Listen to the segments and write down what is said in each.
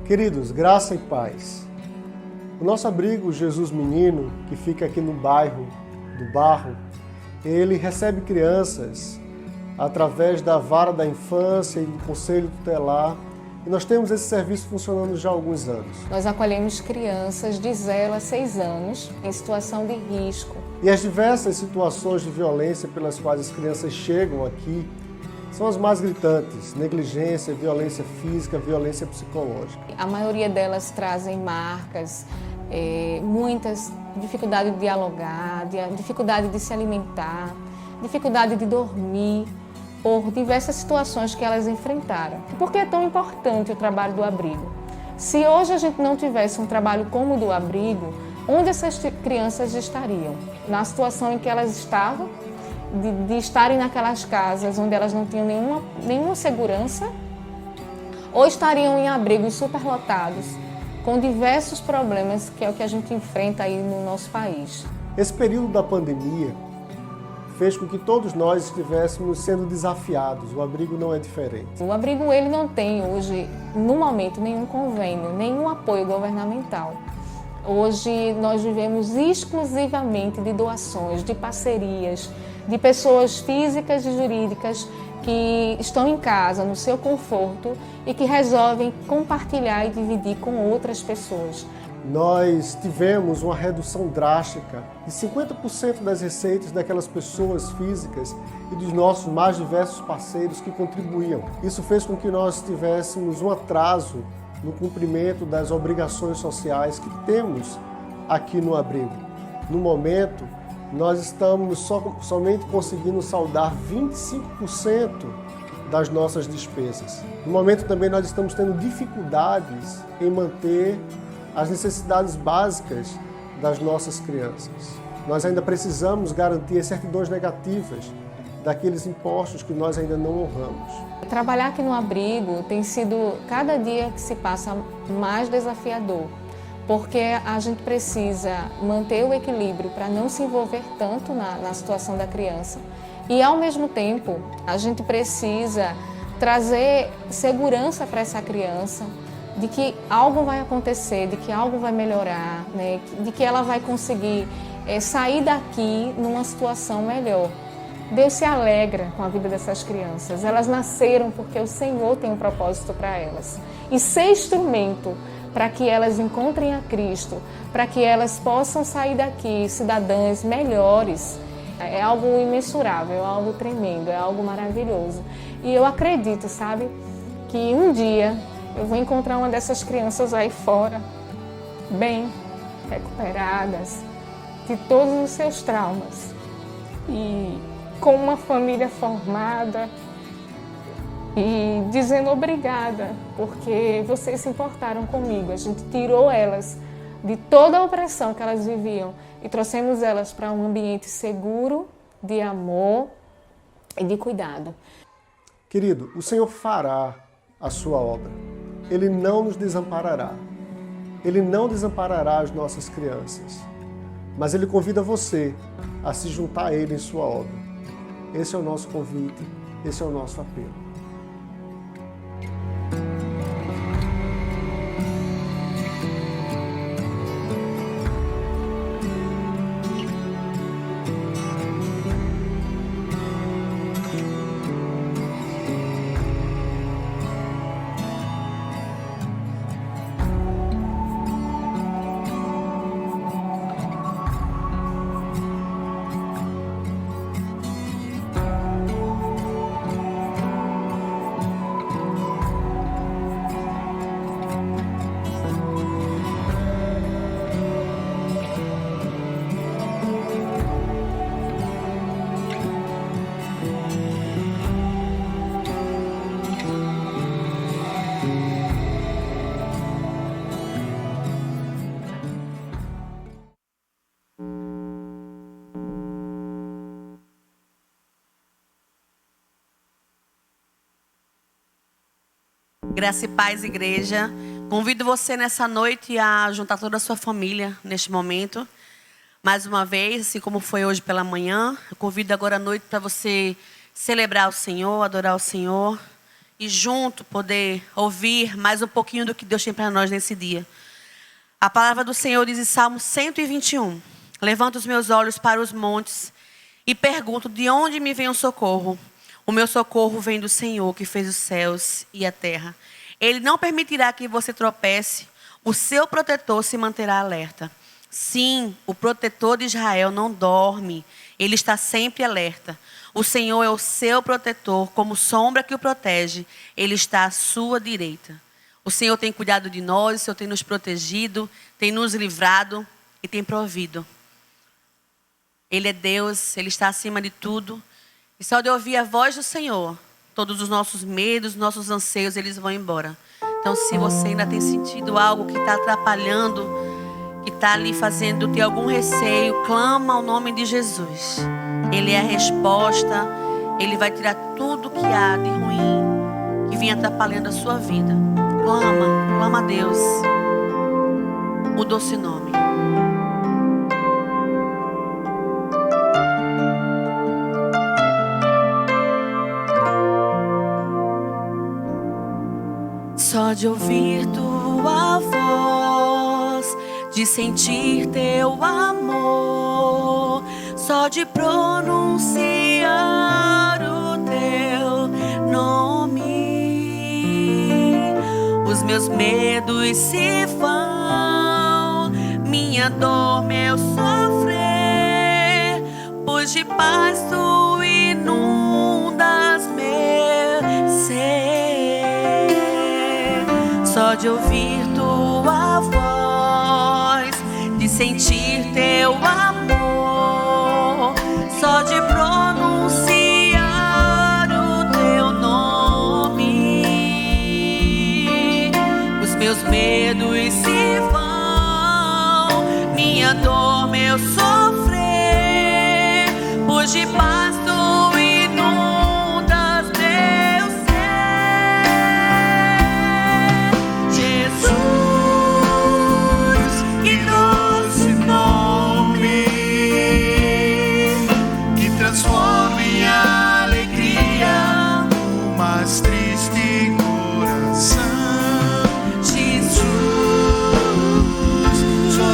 Queridos, graça e paz. O nosso abrigo Jesus Menino, que fica aqui no bairro do Barro, ele recebe crianças através da vara da infância e do conselho tutelar. E nós temos esse serviço funcionando já há alguns anos. Nós acolhemos crianças de 0 a 6 anos em situação de risco. E as diversas situações de violência pelas quais as crianças chegam aqui são as mais gritantes: negligência, violência física, violência psicológica. A maioria delas trazem marcas, muitas dificuldade de dialogar, dificuldade de se alimentar, dificuldade de dormir, por diversas situações que elas enfrentaram. Por que é tão importante o trabalho do abrigo? Se hoje a gente não tivesse um trabalho como o do abrigo, onde essas crianças estariam? Na situação em que elas estavam, de estarem naquelas casas onde elas não tinham nenhuma segurança, ou estariam em abrigos superlotados, com diversos problemas, que é o que a gente enfrenta aí no nosso país. Esse período da pandemia fez com que todos nós estivéssemos sendo desafiados. O abrigo não é diferente. O abrigo ele não tem hoje, no momento, nenhum convênio, nenhum apoio governamental. Hoje nós vivemos exclusivamente de doações, de parcerias, de pessoas físicas e jurídicas que estão em casa, no seu conforto, e que resolvem compartilhar e dividir com outras pessoas. Nós tivemos uma redução drástica de 50% das receitas daquelas pessoas físicas e dos nossos mais diversos parceiros que contribuíam. Isso fez com que nós tivéssemos um atraso no cumprimento das obrigações sociais que temos aqui no abrigo. No momento, nós estamos somente conseguindo saldar 25% das nossas despesas. No momento também nós estamos tendo dificuldades em manter as necessidades básicas das nossas crianças. Nós ainda precisamos garantir as certidões negativas daqueles impostos que nós ainda não honramos. Trabalhar aqui no abrigo tem sido, cada dia que se passa, mais desafiador, porque a gente precisa manter o equilíbrio para não se envolver tanto na situação da criança e, ao mesmo tempo, a gente precisa trazer segurança para essa criança, de que algo vai acontecer, de que algo vai melhorar, né? De que ela vai conseguir sair daqui numa situação melhor. Deus se alegra com a vida dessas crianças. Elas nasceram porque o Senhor tem um propósito para elas. E ser instrumento para que elas encontrem a Cristo, para que elas possam sair daqui cidadãs melhores, é algo imensurável, é algo tremendo, é algo maravilhoso. E eu acredito, sabe, que um dia eu vou encontrar uma dessas crianças aí fora, bem recuperadas de todos os seus traumas e com uma família formada e dizendo obrigada, porque vocês se importaram comigo. A gente tirou elas de toda a opressão que elas viviam e trouxemos elas para um ambiente seguro, de amor e de cuidado. Querido, o Senhor fará a sua obra. Ele não nos desamparará. Ele não desamparará as nossas crianças. Mas Ele convida você a se juntar a Ele em sua obra. Esse é o nosso convite, esse é o nosso apelo. Graça e paz, igreja. Convido você nessa noite a juntar toda a sua família neste momento. Mais uma vez, assim como foi hoje pela manhã, eu convido agora à noite para você celebrar o Senhor, adorar o Senhor e junto poder ouvir mais um pouquinho do que Deus tem para nós nesse dia. A palavra do Senhor diz em Salmo 121. Levanto os meus olhos para os montes e pergunto: de onde me vem o socorro? O meu socorro vem do Senhor, que fez os céus e a terra. Ele não permitirá que você tropece. O seu protetor se manterá alerta. Sim, o protetor de Israel não dorme. Ele está sempre alerta. O Senhor é o seu protetor, como sombra que o protege. Ele está à sua direita. O Senhor tem cuidado de nós, o Senhor tem nos protegido, tem nos livrado e tem provido. Ele é Deus, Ele está acima de tudo. E só de ouvir a voz do Senhor, todos os nossos medos, nossos anseios, eles vão embora. Então, se você ainda tem sentido algo que está atrapalhando, que está ali fazendo ter algum receio, clama ao nome de Jesus. Ele é a resposta. Ele vai tirar tudo que há de ruim, que vinha atrapalhando a sua vida. Clama a Deus. O doce nome. Só de ouvir tua voz, de sentir teu amor, só de pronunciar o teu nome, os meus medos se vão, minha dor, meu sofrer, pois de paz tu inundas meu ser. Só de ouvir tua voz, de sentir teu amor, só de pronunciar o teu nome, os meus medos se vão, minha dor, meu sofrer, pois de paz tu inundas meu ser. Jesus, que doce nome, que transforma em alegria o mais triste coração. Jesus, só o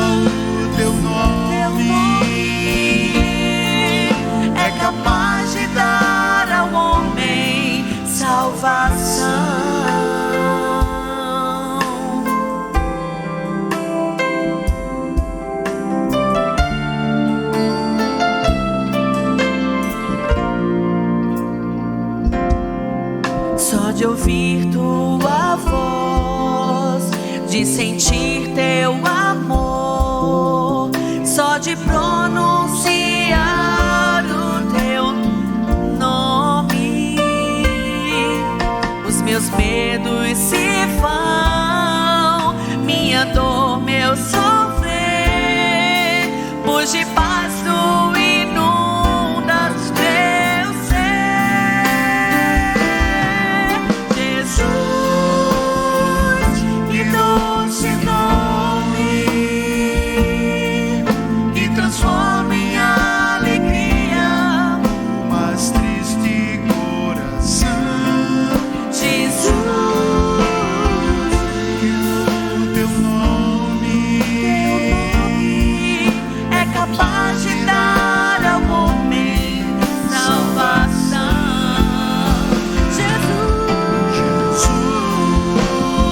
teu nome é capaz de dar ao homem salvação. Só de ouvir tua voz, de sentir teu amor, só de pronunciar o teu nome, os meus medos se vão, minha dor, meu sofrer, pois de paz tu inundas meu ser. Jesus, que doce nome, que transforma em alegria o mais triste coração. Jesus, Que o teu nome é capaz de dar ao homem salvação.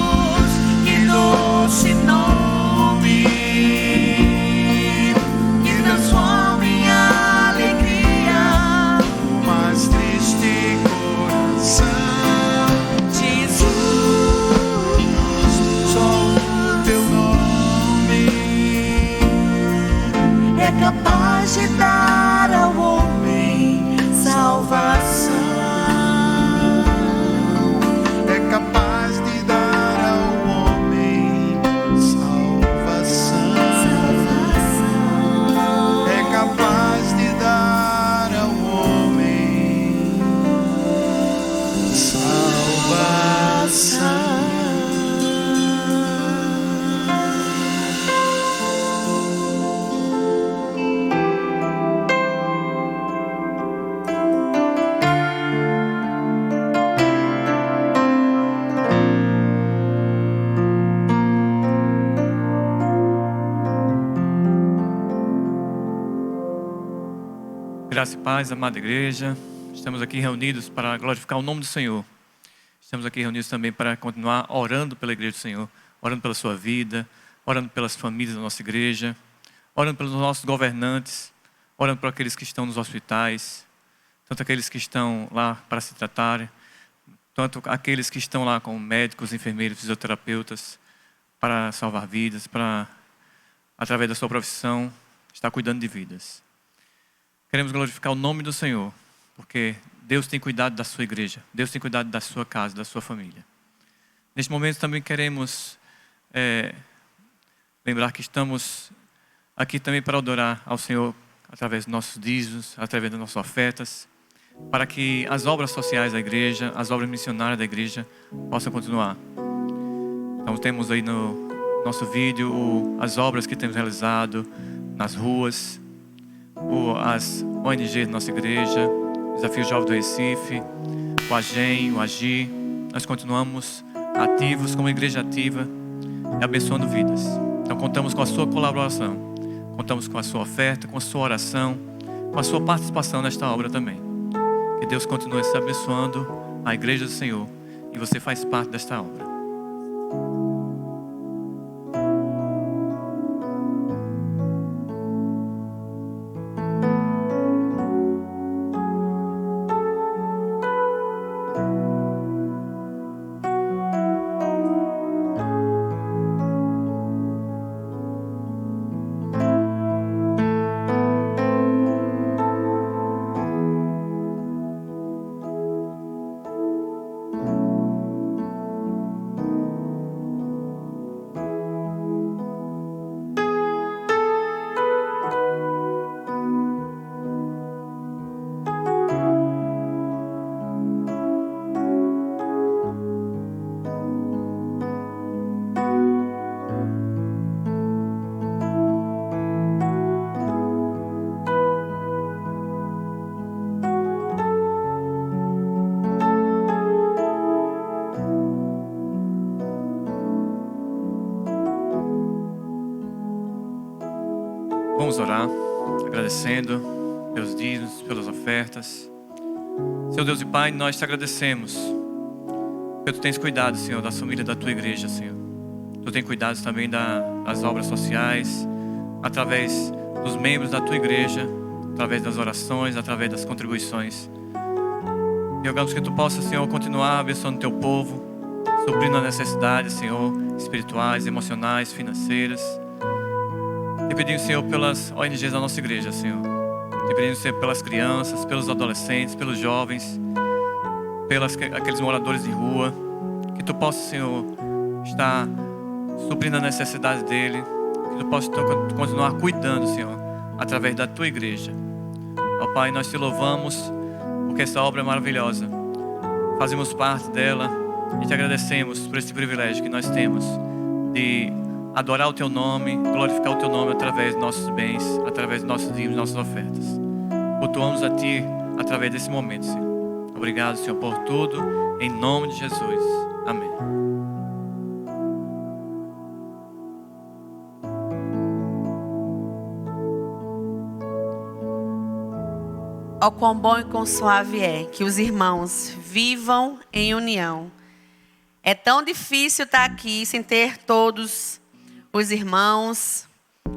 Jesus, que doce nome, que transforma em alegria o mais triste coração. Jesus, Só o teu nome é capaz de dar ao homem salvação. é capaz de dar ao homem salvação. É capaz de dar ao homem salvação. Graça e paz, amada igreja. Estamos aqui reunidos para glorificar o nome do Senhor. Estamos aqui reunidos também para continuar orando pela igreja do Senhor, orando pela sua vida, orando pelas famílias da nossa igreja, orando pelos nossos governantes, orando por aqueles que estão nos hospitais, tanto aqueles que estão lá para se tratarem, tanto aqueles que estão lá com médicos, enfermeiros, fisioterapeutas, para salvar vidas, para, através da sua profissão, estar cuidando de vidas. Queremos glorificar o nome do Senhor, porque Deus tem cuidado da sua igreja, Deus tem cuidado da sua casa, da sua família. Neste momento também queremos lembrar que estamos aqui também para adorar ao Senhor através dos nossos dízimos, através das nossas ofertas, para que as obras sociais da igreja, as obras missionárias da igreja possam continuar. Então temos aí no nosso vídeo as obras que temos realizado nas ruas, as ONGs da nossa igreja, Desafio Jovem do Recife, o AGEM, o AGI. Nós continuamos ativos como igreja ativa e abençoando vidas. Então contamos com a sua colaboração, contamos com a sua oferta, com a sua oração, com a sua participação nesta obra também. Que Deus continue se abençoando a igreja do Senhor e você faz parte desta obra. Vamos orar, agradecendo pelos dízimos, pelas ofertas. Senhor Deus e Pai, nós te agradecemos, porque Tu tens cuidado, Senhor, da família da Tua igreja, Senhor. Tu tens cuidado também das obras sociais, através dos membros da Tua igreja, através das orações, através das contribuições. E rogamos que Tu possa, Senhor, continuar abençoando o Teu povo, suprindo as necessidades, Senhor, espirituais, emocionais, financeiras. Te pedimos, Senhor, pelas ONGs da nossa igreja, Senhor. Te pedimos, Senhor, pelas crianças, pelos adolescentes, pelos jovens, aqueles moradores de rua. Que Tu possa, Senhor, estar suprindo a necessidade dele. Que Tu possa continuar cuidando, Senhor, através da Tua igreja. Ó Pai, nós Te louvamos, porque essa obra é maravilhosa. Fazemos parte dela e Te agradecemos por esse privilégio que nós temos de adorar o Teu nome, glorificar o Teu nome através dos nossos bens, através dos nossos dízimos, nossas ofertas. Cultuamos a Ti através desse momento, Senhor. Obrigado, Senhor, por tudo, em nome de Jesus. Amém. Ó quão bom e quão suave é que os irmãos vivam em união. É tão difícil estar aqui sem ter todos os irmãos,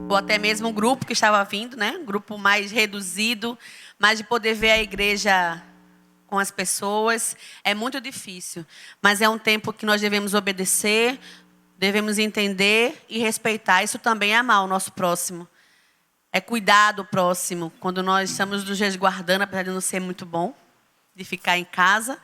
ou até mesmo um grupo que estava vindo, né? Um grupo mais reduzido, mas de poder ver a igreja com as pessoas é muito difícil. Mas é um tempo que nós devemos obedecer, devemos entender e respeitar. Isso também é amar o nosso próximo. É cuidar do próximo. Quando nós estamos nos resguardando, apesar de não ser muito bom, de ficar em casa,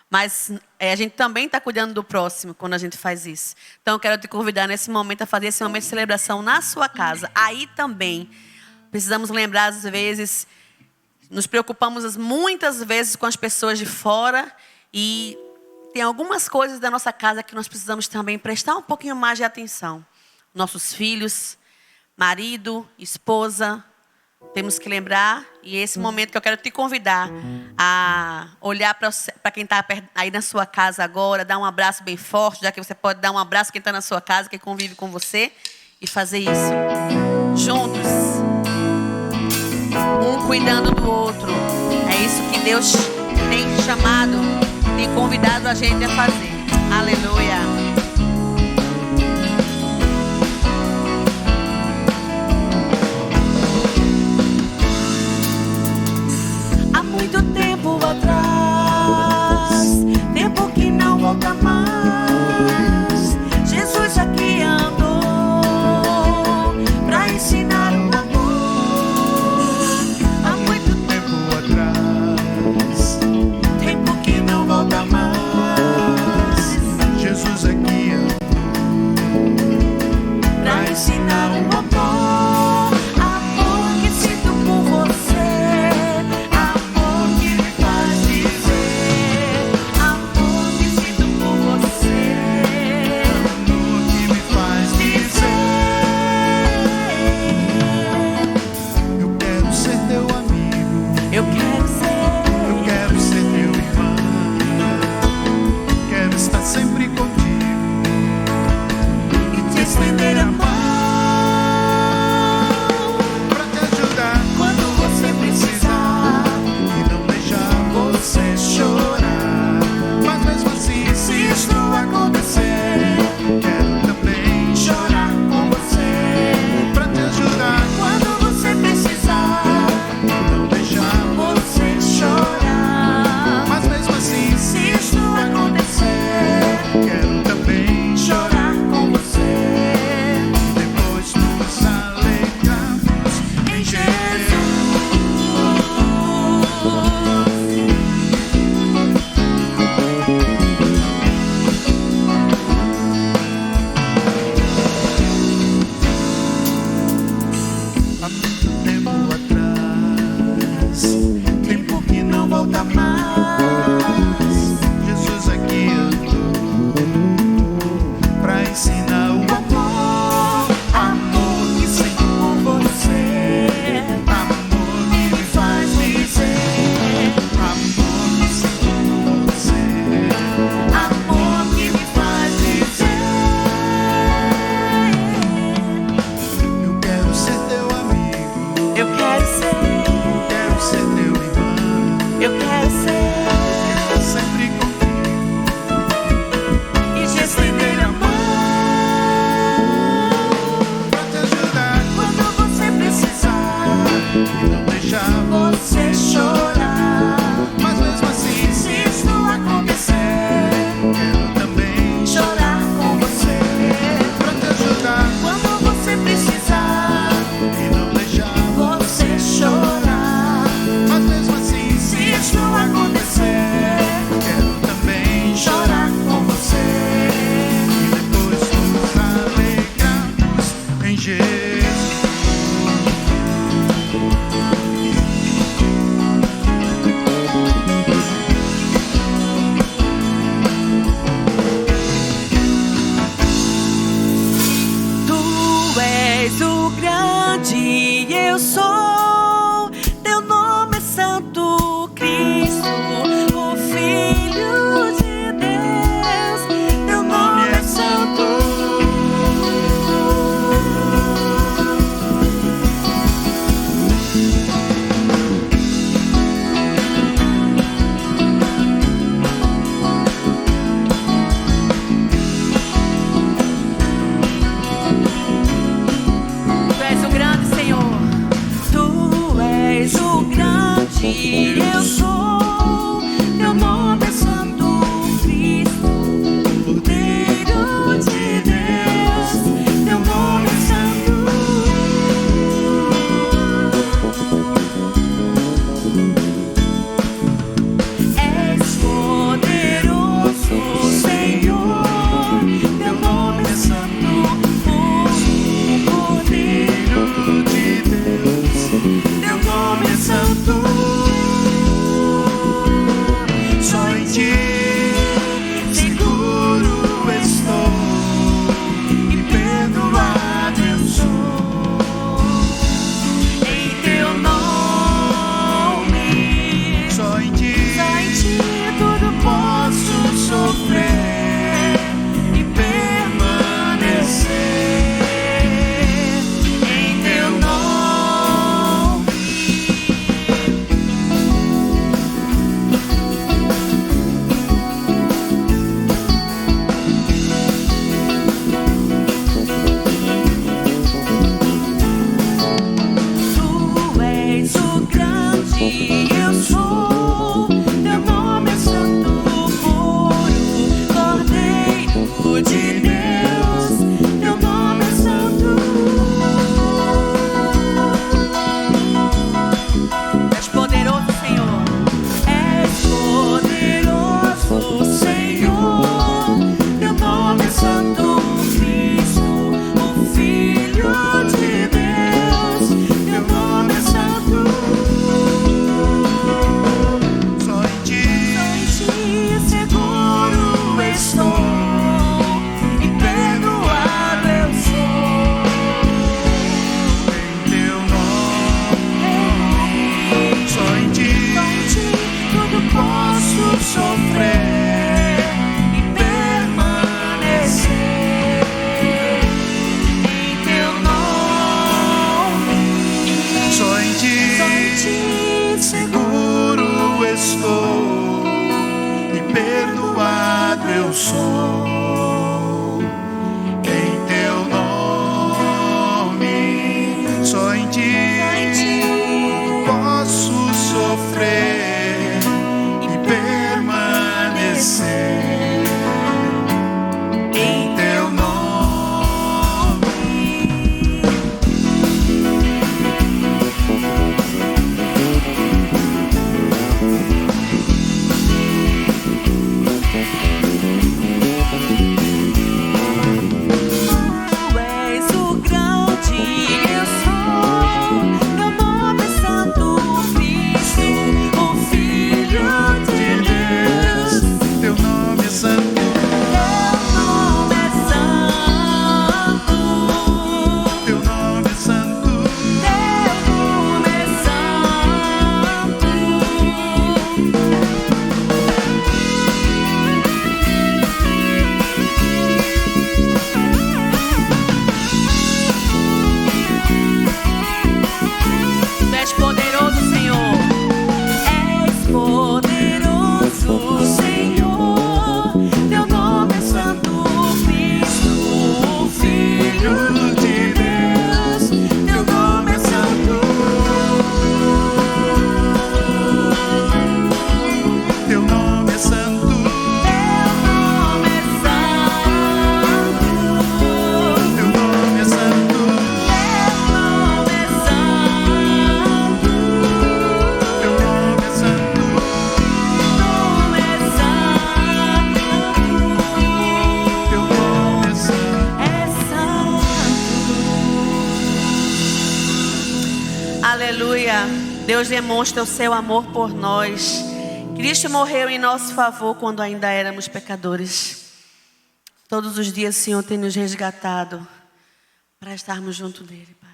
mas a gente também está cuidando do próximo quando a gente faz isso. Então, eu quero te convidar nesse momento a fazer esse momento de celebração na sua casa. Aí também, precisamos lembrar, às vezes, nos preocupamos muitas vezes com as pessoas de fora e tem algumas coisas da nossa casa que nós precisamos também prestar um pouquinho mais de atenção. Nossos filhos, marido, esposa, temos que lembrar, e esse momento que eu quero te convidar a olhar para quem está aí na sua casa agora, dar um abraço bem forte, já que você pode dar um abraço quem está na sua casa, quem convive com você, e fazer isso juntos. Um cuidando do outro. É isso que Deus tem chamado, tem convidado a gente a fazer. Aleluia. Há muito tempo atrás, tempo que não volta mais, Jesus aqui andou pra ensinar o amor. Há muito tempo atrás, tempo que não volta mais, Jesus aqui andou pra ensinar o amor. Amor que sinto por você, amor que me faz dizer, amor que sinto por você, amor que me faz dizer. Eu quero ser teu amigo, eu quero ser teu irmão, quero estar sempre contigo e te estender a mão pra te ajudar quando você precisar e não deixar você chorar. Mas mesmo assim, se isso acontecer, quero também chorar com você pra te ajudar quando você precisar e não deixar você chorar. Mas mesmo assim, se isso acontecer, quero também chorar com você. Depois nos alegramos em Jesus. Há muito tempo atrás, tempo que não volta mais, Jesus aqui andou pra ensinar o amor. Amor que sinto por você, amor que me faz dizer, amor que sinto por você, amor que me faz dizer. Eu quero ser teu amigo, eu quero ser teu irmão, eu quero estar sempre contigo e te estender a mão pra te ajudar quando você precisar e não deixar você chorar. Mas mesmo assim, se isso acontecer, quero também chorar com você pra te ajudar quando você precisar e não deixar você chorar. Mas mesmo assim, se isso acontecer, quero também chorar com você e depois nos alegrarmos em Jesus. eu sou. Teu nome é santo, puro, Cordeiro de Deus. Teu nome é santo. És poderoso, Senhor. És poderoso, Senhor. Teu nome é santo, Cristo, o Filho de Deus. Teu nome é santo. Só em ti Seguro estou e perdoado eu sou. em teu nome. Só em ti Tudo posso sofrer e permanecer em teu nome. Só em ti seguro estou e perdoado eu sou. Em teu nome, só em ti posso sofrer e permanecer. Em teu nome. Tu és o grande eu sou. Teu nome é santo, Cristo, o Filho de Deus. Teu nome é santo. Teu nome é santo. Teu nome é santo. Teu nome é santo. Tu és poderoso, Senhor. És poderoso, Senhor. Teu nome é santo, Cristo, o Filho de Deus. Teu nome é santo. Teu nome é santo. Teu nome é santo. Teu nome é santo. Teu nome é santo. Teu nome é santo. É santo. Aleluia. Deus demonstra o seu amor por nós. Cristo morreu em nosso favor quando ainda éramos pecadores. Todos os dias o Senhor tem nos resgatado para estarmos junto dele, Pai.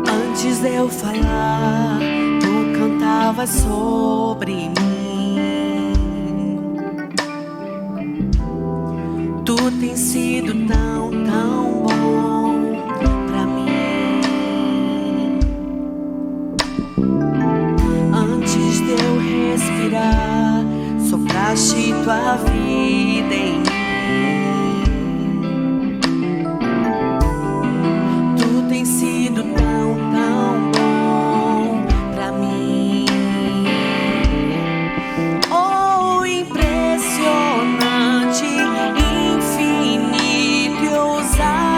Antes de eu falar, tu cantavas sobre mim. Tu tens sido tão, tão bom pra mim. Antes de eu respirar, sopraste tua vida em mim. Tu tens sido tão, tão bom pra mim. Oh, impressionante, infinito e ousado.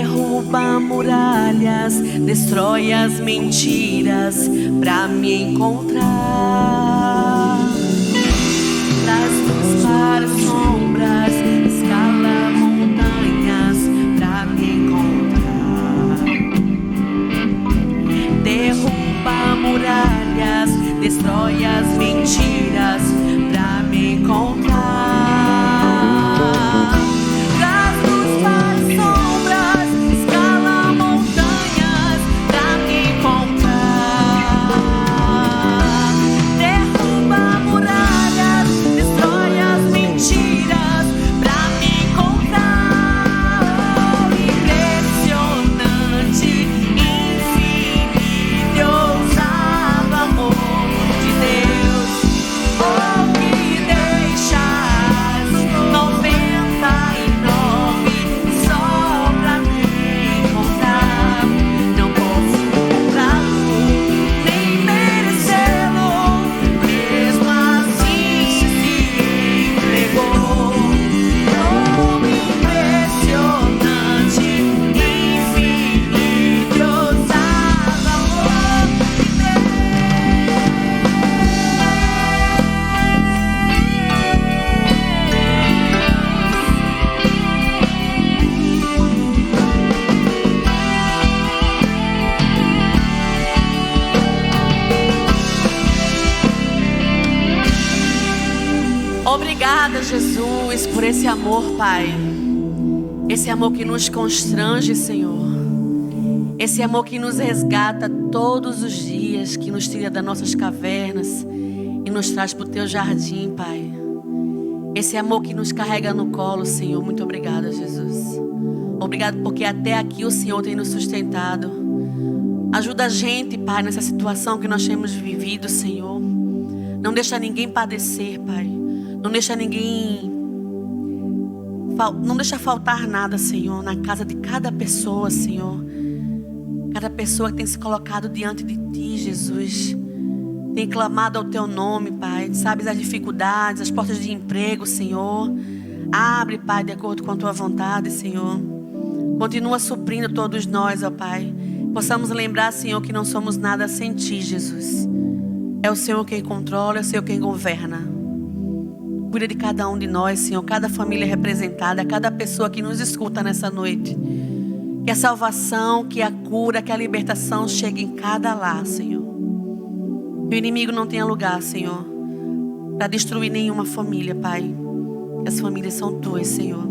derruba muralhas, destrói as mentiras pra me encontrar. Traz luz para as sombras, escala montanhas pra me encontrar. Derruba muralhas, destrói as mentiras pra me encontrar. Traz luz para as sombras, escala montanhas pra me encontrar. Derruba muralhas, destrói as mentiras pra me encontrar. Impressionante, infinito e ousado amor de Deus. Oh, que deixas 99 só pra me encontrar. Não posso comprá-lo, nem merecê-lo, mesmo assim se entregou. Oh, impressionante, infinito e ousado amor de Obrigada, Jesus, por esse amor, Pai. Esse amor que nos constrange, Senhor. Esse amor que nos resgata todos os dias, que nos tira das nossas cavernas e nos traz para o Teu jardim, Pai. Esse amor que nos carrega no colo, Senhor. Muito obrigada, Jesus. Obrigado porque até aqui o Senhor tem nos sustentado. Ajuda a gente, Pai, nessa situação que nós temos vivido, Senhor. Não deixa ninguém padecer, Pai. Não deixa ninguém... Não deixa faltar nada, Senhor, na casa de cada pessoa, Senhor. Cada pessoa que tem se colocado diante de Ti, Jesus. Tem clamado ao Teu nome, Pai. Sabes as dificuldades, as portas de emprego, Senhor. Abre, Pai, de acordo com a Tua vontade, Senhor. Continua suprindo todos nós, ó Pai. Possamos lembrar, Senhor, que não somos nada sem Ti, Jesus. É o Senhor quem controla, é o Senhor quem governa. Cuida de cada um de nós, Senhor. Cada família representada, cada pessoa que nos escuta nessa noite. Que a salvação, que a cura, que a libertação chegue em cada lar, Senhor. Que o inimigo não tenha lugar, Senhor, para destruir nenhuma família, Pai. Que as famílias são Tuas, Senhor.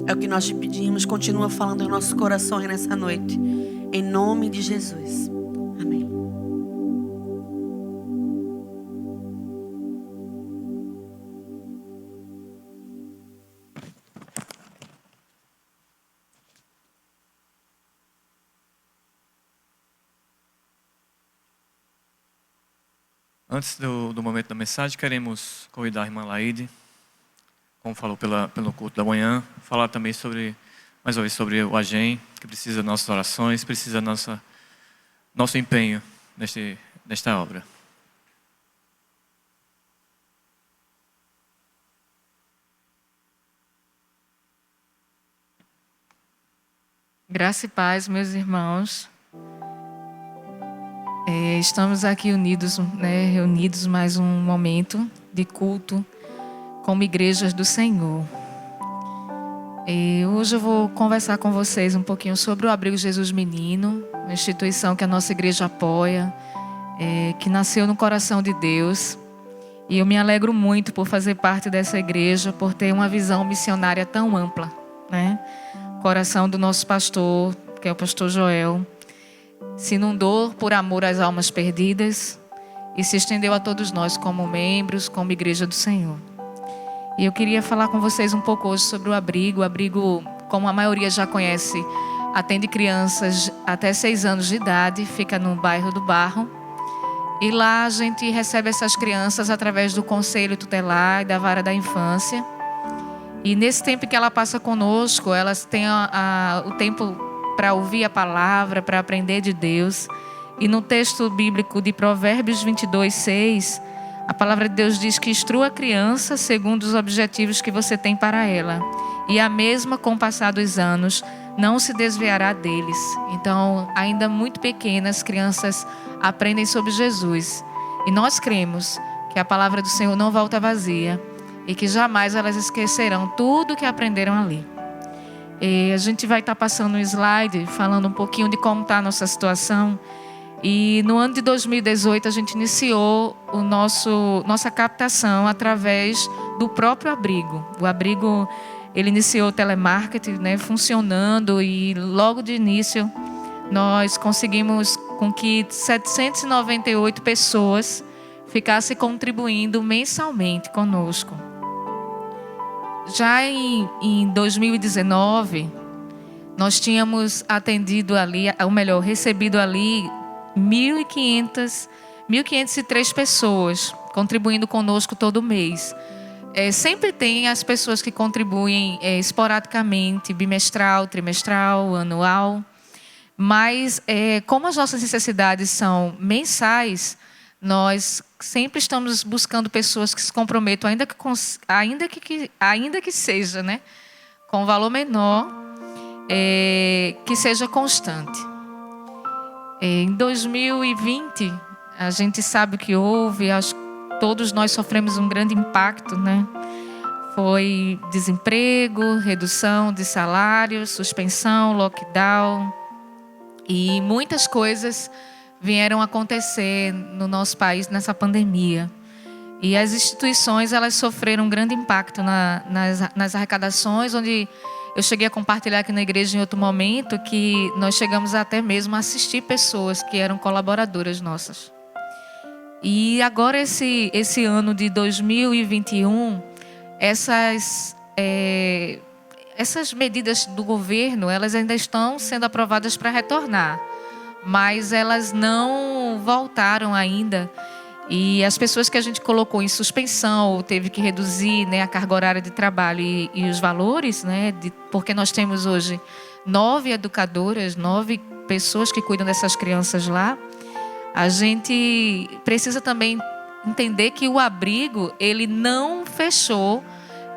É o que nós te pedimos. Continua falando em nossos corações nessa noite. Em nome de Jesus. Amém. Antes do momento da mensagem, queremos convidar a irmã Laide, como falou pelo culto da manhã, falar também mais uma vez sobre o AGEM, que precisa de nossas orações, precisa do nosso empenho nesta obra. Graça e paz, meus irmãos. Estamos aqui unidos, reunidos mais um momento de culto como igrejas do Senhor. Hoje eu vou conversar com vocês um pouquinho sobre o Abrigo Jesus Menino, uma instituição que a nossa igreja apoia, que nasceu no coração de Deus. E eu me alegro muito por fazer parte dessa igreja, por ter uma visão missionária tão ampla, né? O coração do nosso pastor, que é o pastor Joel, se inundou por amor às almas perdidas e se estendeu a todos nós como membros, como igreja do Senhor. E eu queria falar com vocês um pouco hoje sobre o abrigo. O abrigo, como a maioria já conhece, atende crianças até 6 anos de idade, fica no bairro do Barro. E lá a gente recebe essas crianças através do Conselho Tutelar e da Vara da Infância. E nesse tempo que ela passa conosco, elas têm o tempo para ouvir a palavra, para aprender de Deus. E no texto bíblico de Provérbios 22:6, a palavra de Deus diz que instrua a criança segundo os objetivos que você tem para ela. E a mesma, com o passar dos anos, não se desviará deles. Então, ainda muito pequenas, crianças aprendem sobre Jesus. E nós cremos que a palavra do Senhor não volta vazia e que jamais elas esquecerão tudo que aprenderam ali. E a gente vai estar passando um slide falando um pouquinho de como está a nossa situação. E no ano de 2018 a gente iniciou nossa captação através do próprio abrigo. O abrigo, ele iniciou o telemarketing, né, funcionando, e logo de início nós conseguimos com que 798 pessoas ficassem contribuindo mensalmente conosco. Já em 2019, nós tínhamos atendido ali, ou melhor, recebido ali 1.503 pessoas contribuindo conosco todo mês. Sempre tem as pessoas que contribuem esporadicamente, bimestral, trimestral, anual. Mas, como as nossas necessidades são mensais, nós sempre estamos buscando pessoas que se comprometam, ainda que seja, né, com um valor menor, que seja constante. Em 2020, a gente sabe o que houve, todos nós sofremos um grande impacto, né? Foi desemprego, redução de salários, suspensão, lockdown, e muitas coisas vieram acontecer no nosso país nessa pandemia. E as instituições, elas sofreram um grande impacto nas arrecadações, onde eu cheguei a compartilhar aqui na igreja em outro momento que nós chegamos até mesmo a assistir pessoas que eram colaboradoras nossas. E agora esse ano de 2021, essas medidas do governo, elas ainda estão sendo aprovadas para retornar, mas elas não voltaram ainda. E as pessoas que a gente colocou em suspensão, ou teve que reduzir, né, a carga horária de trabalho e os valores, né, porque nós temos hoje 9 educadoras, 9 pessoas que cuidam dessas crianças lá. A gente precisa também entender que o abrigo, ele não fechou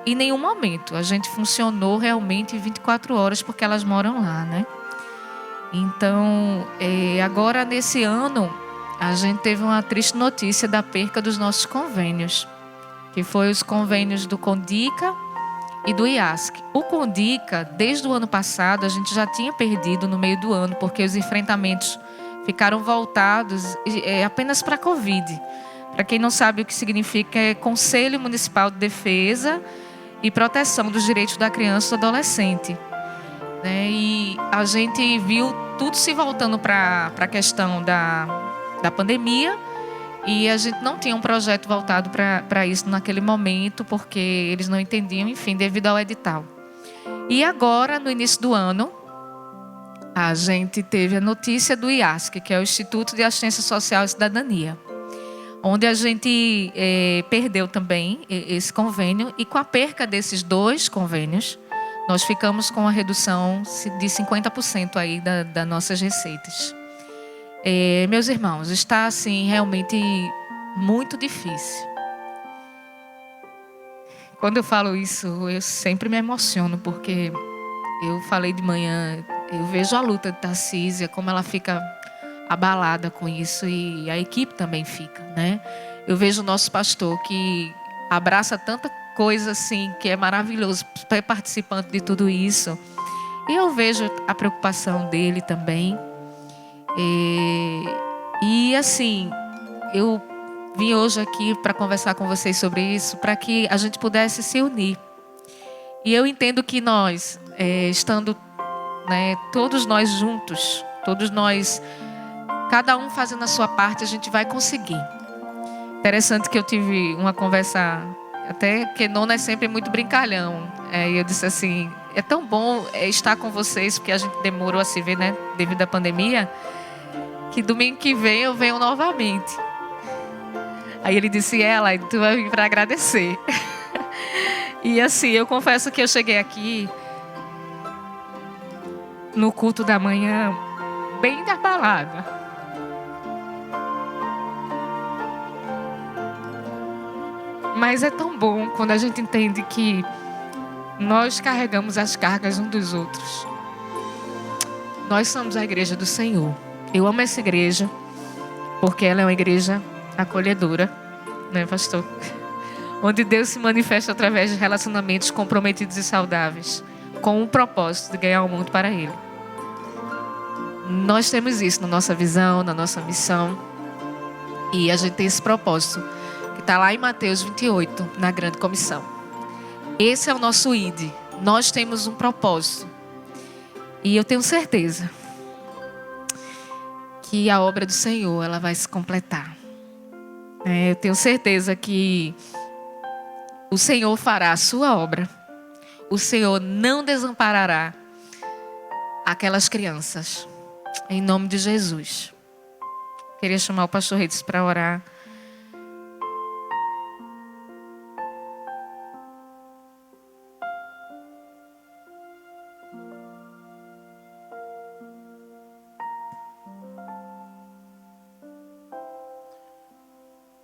em nenhum momento. A gente funcionou realmente 24 horas porque elas moram lá, né? Então, agora nesse ano, a gente teve uma triste notícia da perca dos nossos convênios, que foi os convênios do Condica e do IASC. O Condica, desde o ano passado, a gente já tinha perdido no meio do ano, porque os enfrentamentos ficaram voltados apenas para a Covid. Para quem não sabe o que significa, é Conselho Municipal de Defesa e Proteção dos Direitos da Criança e do Adolescente. Né? E a gente viu tudo se voltando para a questão da pandemia, e a gente não tinha um projeto voltado para isso naquele momento, porque eles não entendiam, enfim, devido ao edital. E agora, no início do ano, a gente teve a notícia do IASC, que é o Instituto de Assistência Social e Cidadania, onde a gente perdeu também esse convênio, e com a perca desses 2 convênios, nós ficamos com a redução de 50% aí das nossas receitas. Meus irmãos, está assim realmente muito difícil. Quando eu falo isso, eu sempre me emociono, porque eu falei de manhã, eu vejo a luta de Tarcísia, como ela fica abalada com isso, e a equipe também fica, né? Eu vejo o nosso pastor, que abraça tanta coisa assim, que é maravilhoso, é participante de tudo isso. E eu vejo a preocupação dele também. E assim, eu vim hoje aqui para conversar com vocês sobre isso, para que a gente pudesse se unir. E eu entendo que nós, estando, né, todos nós juntos, todos nós, cada um fazendo a sua parte, a gente vai conseguir. Interessante que eu tive uma conversa, até que Nona é sempre muito brincalhão. E eu disse assim, é tão bom estar com vocês, porque a gente demorou a se ver, né, devido à pandemia, que domingo que vem eu venho novamente. Aí ele disse, ela, tu vai vir para agradecer. E assim, eu confesso que eu cheguei aqui no culto da manhã, bem abalada. Mas é tão bom quando a gente entende que nós carregamos as cargas uns dos outros. Nós somos a igreja do Senhor. Eu amo essa igreja porque ela é uma igreja acolhedora, né, pastor? Onde Deus se manifesta através de relacionamentos comprometidos e saudáveis, com o propósito de ganhar o mundo para Ele. Nós temos isso na nossa visão, na nossa missão. E a gente tem esse propósito, que está lá em Mateus 28, na grande comissão. Esse é o nosso ID. Nós temos um propósito. E eu tenho certeza que a obra do Senhor, ela vai se completar. Eu tenho certeza que o Senhor fará a sua obra. O Senhor não desamparará aquelas crianças. Em nome de Jesus. Queria chamar o pastor Redes para orar.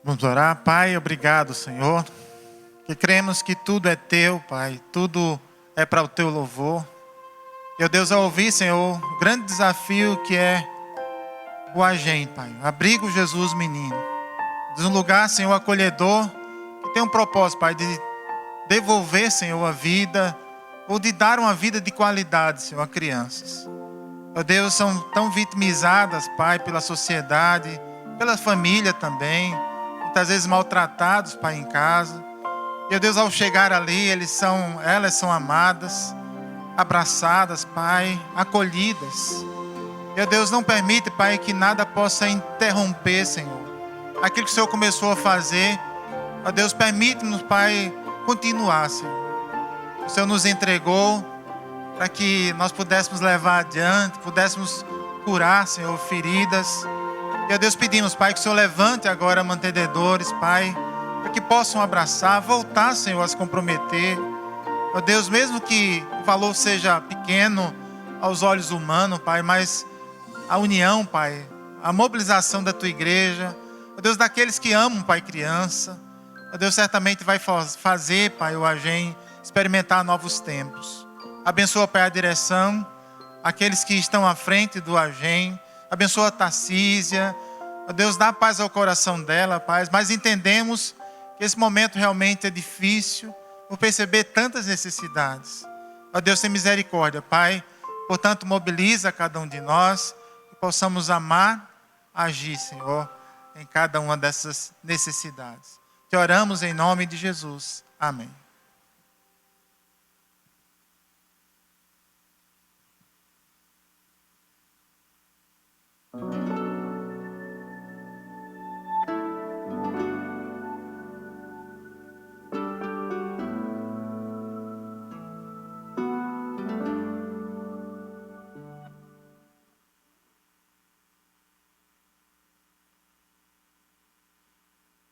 Vamos orar. Pai, obrigado, Senhor, que cremos que tudo é teu, Pai, tudo é para o teu louvor. Meu Deus, ao ouvir, Senhor, o grande desafio que é o AGEM, Pai, Abrigo Jesus Menino, de um lugar, Senhor, acolhedor, que tem um propósito, Pai, de devolver, Senhor, a vida, ou de dar uma vida de qualidade, Senhor, a crianças. Meu Deus, são tão vitimizadas, Pai, pela sociedade, pela família também, muitas vezes maltratados, Pai, em casa. Meu Deus, ao chegar ali, elas são amadas, abraçadas, Pai, acolhidas. Meu Deus, não permite, Pai, que nada possa interromper, Senhor, aquilo que o Senhor começou a fazer. Meu Deus, permite-nos, Pai, continuar, Senhor. O Senhor nos entregou para que nós pudéssemos levar adiante, pudéssemos curar, Senhor, feridas. Meu Deus, pedimos, Pai, que o Senhor levante agora mantenedores, Pai, para que possam abraçar, voltar, Senhor, a se comprometer. Meu Deus, mesmo que o valor seja pequeno aos olhos humanos, Pai, mas a união, Pai, a mobilização da Tua igreja, meu Deus, daqueles que amam, Pai, criança, meu Deus, certamente vai fazer, Pai, o AGEM experimentar novos tempos. Abençoa, Pai, a direção, aqueles que estão à frente do AGEM, abençoa a Tarcísia, meu Deus, dá paz ao coração dela, Pai, mas entendemos que esse momento realmente é difícil, por perceber tantas necessidades. Ó Deus, tem misericórdia, Pai. Portanto, mobiliza cada um de nós, que possamos amar, agir, Senhor, em cada uma dessas necessidades. Te oramos em nome de Jesus. Amém.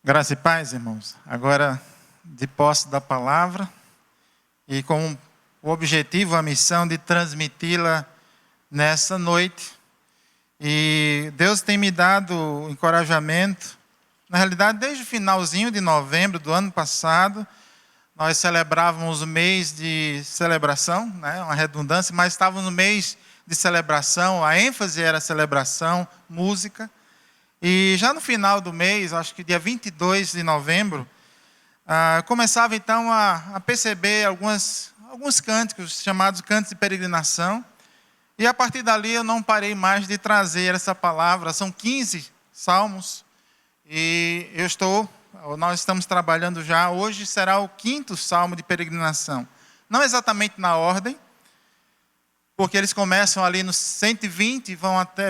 Graça e paz, irmãos. Agora, de posse da palavra e com o objetivo, a missão de transmiti-la nessa noite. E Deus tem me dado encorajamento. Na realidade, desde o finalzinho de novembro do ano passado, nós celebrávamos o mês de celebração, né? Uma redundância, mas estávamos no mês de celebração, a ênfase era celebração, música. E já no final do mês, acho que dia 22 de novembro, começava então a perceber alguns cânticos, chamados cânticos de peregrinação. E a partir dali eu não parei mais de trazer essa palavra. São 15 salmos. E nós estamos trabalhando já, hoje será o 5º salmo de peregrinação. Não exatamente na ordem, porque eles começam ali no 120 e